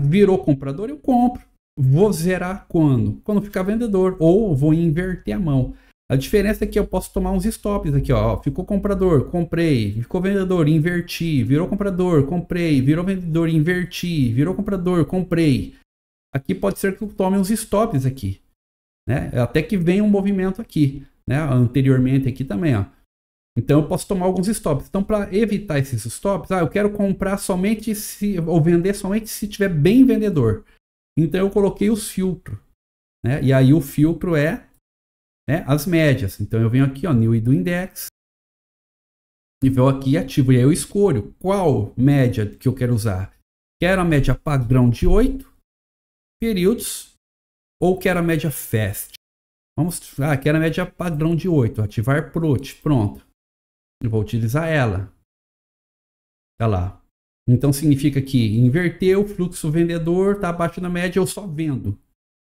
Virou comprador, eu compro. Vou zerar quando? Quando ficar vendedor. Ou vou inverter a mão. A diferença é que eu posso tomar uns stops aqui. Ó. Ficou comprador, comprei. Ficou vendedor, inverti. Virou comprador, comprei. Virou vendedor, inverti. Virou comprador, comprei. Aqui pode ser que eu tome uns stops aqui. Né? Até que venha um movimento aqui, né? Anteriormente aqui também, ó. Então eu posso tomar alguns stops. Então para evitar esses stops, eu quero comprar somente ou vender somente se tiver bem vendedor. Então eu coloquei os filtros, né? E aí o filtro é, né, as médias. Então eu venho aqui, ó, New Eduindex, e vou aqui e ativo. E aí eu escolho qual média que eu quero usar. Quero a média padrão de 8 períodos. Ou quero a média FAST. Quero a média padrão de 8. Ativar PROT. Pronto. Eu vou utilizar ela. Olha lá. Então significa que inverter o fluxo vendedor, está abaixo da média, eu só vendo.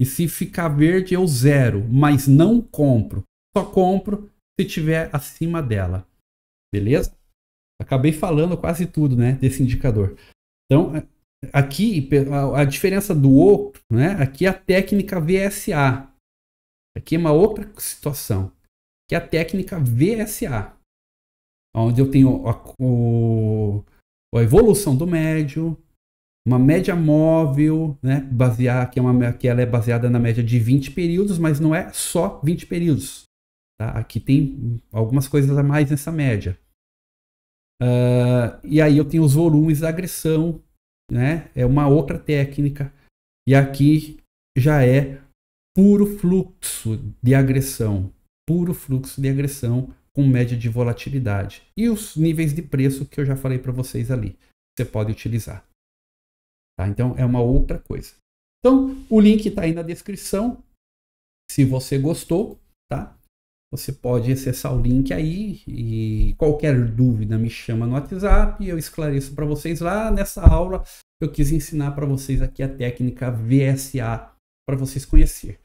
E se ficar verde, eu zero. Mas não compro. Só compro se estiver acima dela. Beleza? Acabei falando quase tudo, né, desse indicador. Então, aqui a diferença do outro, né? Aqui é a técnica VSA. Aqui é uma outra situação, que é a técnica VSA, onde eu tenho a evolução do médio, uma média móvel, né? Que ela é baseada na média de 20 períodos, mas não é só 20 períodos. Tá? Aqui tem algumas coisas a mais nessa média. E aí eu tenho os volumes da agressão, né? É uma outra técnica. E aqui já é puro fluxo de agressão. Puro fluxo de agressão com média de volatilidade. E os níveis de preço que eu já falei para vocês ali. Você pode utilizar. Tá? Então é uma outra coisa. Então o link está aí na descrição. Se você gostou, tá? Você pode acessar o link aí e qualquer dúvida me chama no WhatsApp e eu esclareço para vocês lá. Nessa aula eu quis ensinar para vocês aqui a técnica VSA para vocês conhecerem.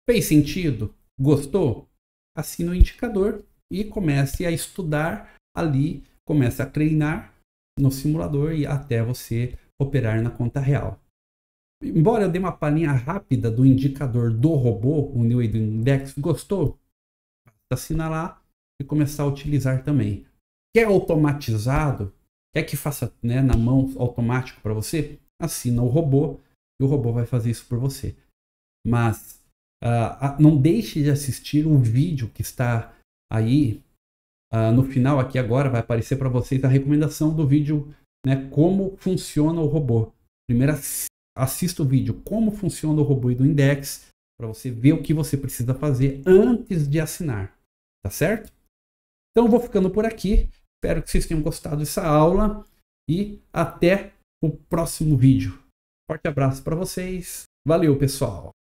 Fez sentido? Gostou? Assina o indicador e comece a estudar ali, comece a treinar no simulador e até você operar na conta real. Embora eu dê uma palhinha rápida do indicador do robô, o New Wave Index, gostou? Assinar lá e começar a utilizar também. Quer automatizado? Quer que faça, né, na mão automático para você? Assina o robô e o robô vai fazer isso por você. Mas não deixe de assistir o vídeo que está aí no final aqui agora. Vai aparecer para vocês a recomendação do vídeo, né, como funciona o robô. Primeiro assista o vídeo como funciona o robô e do Index para você ver o que você precisa fazer antes de assinar. Tá certo? Então eu vou ficando por aqui. Espero que vocês tenham gostado dessa aula e até o próximo vídeo. Forte abraço para vocês. Valeu, pessoal!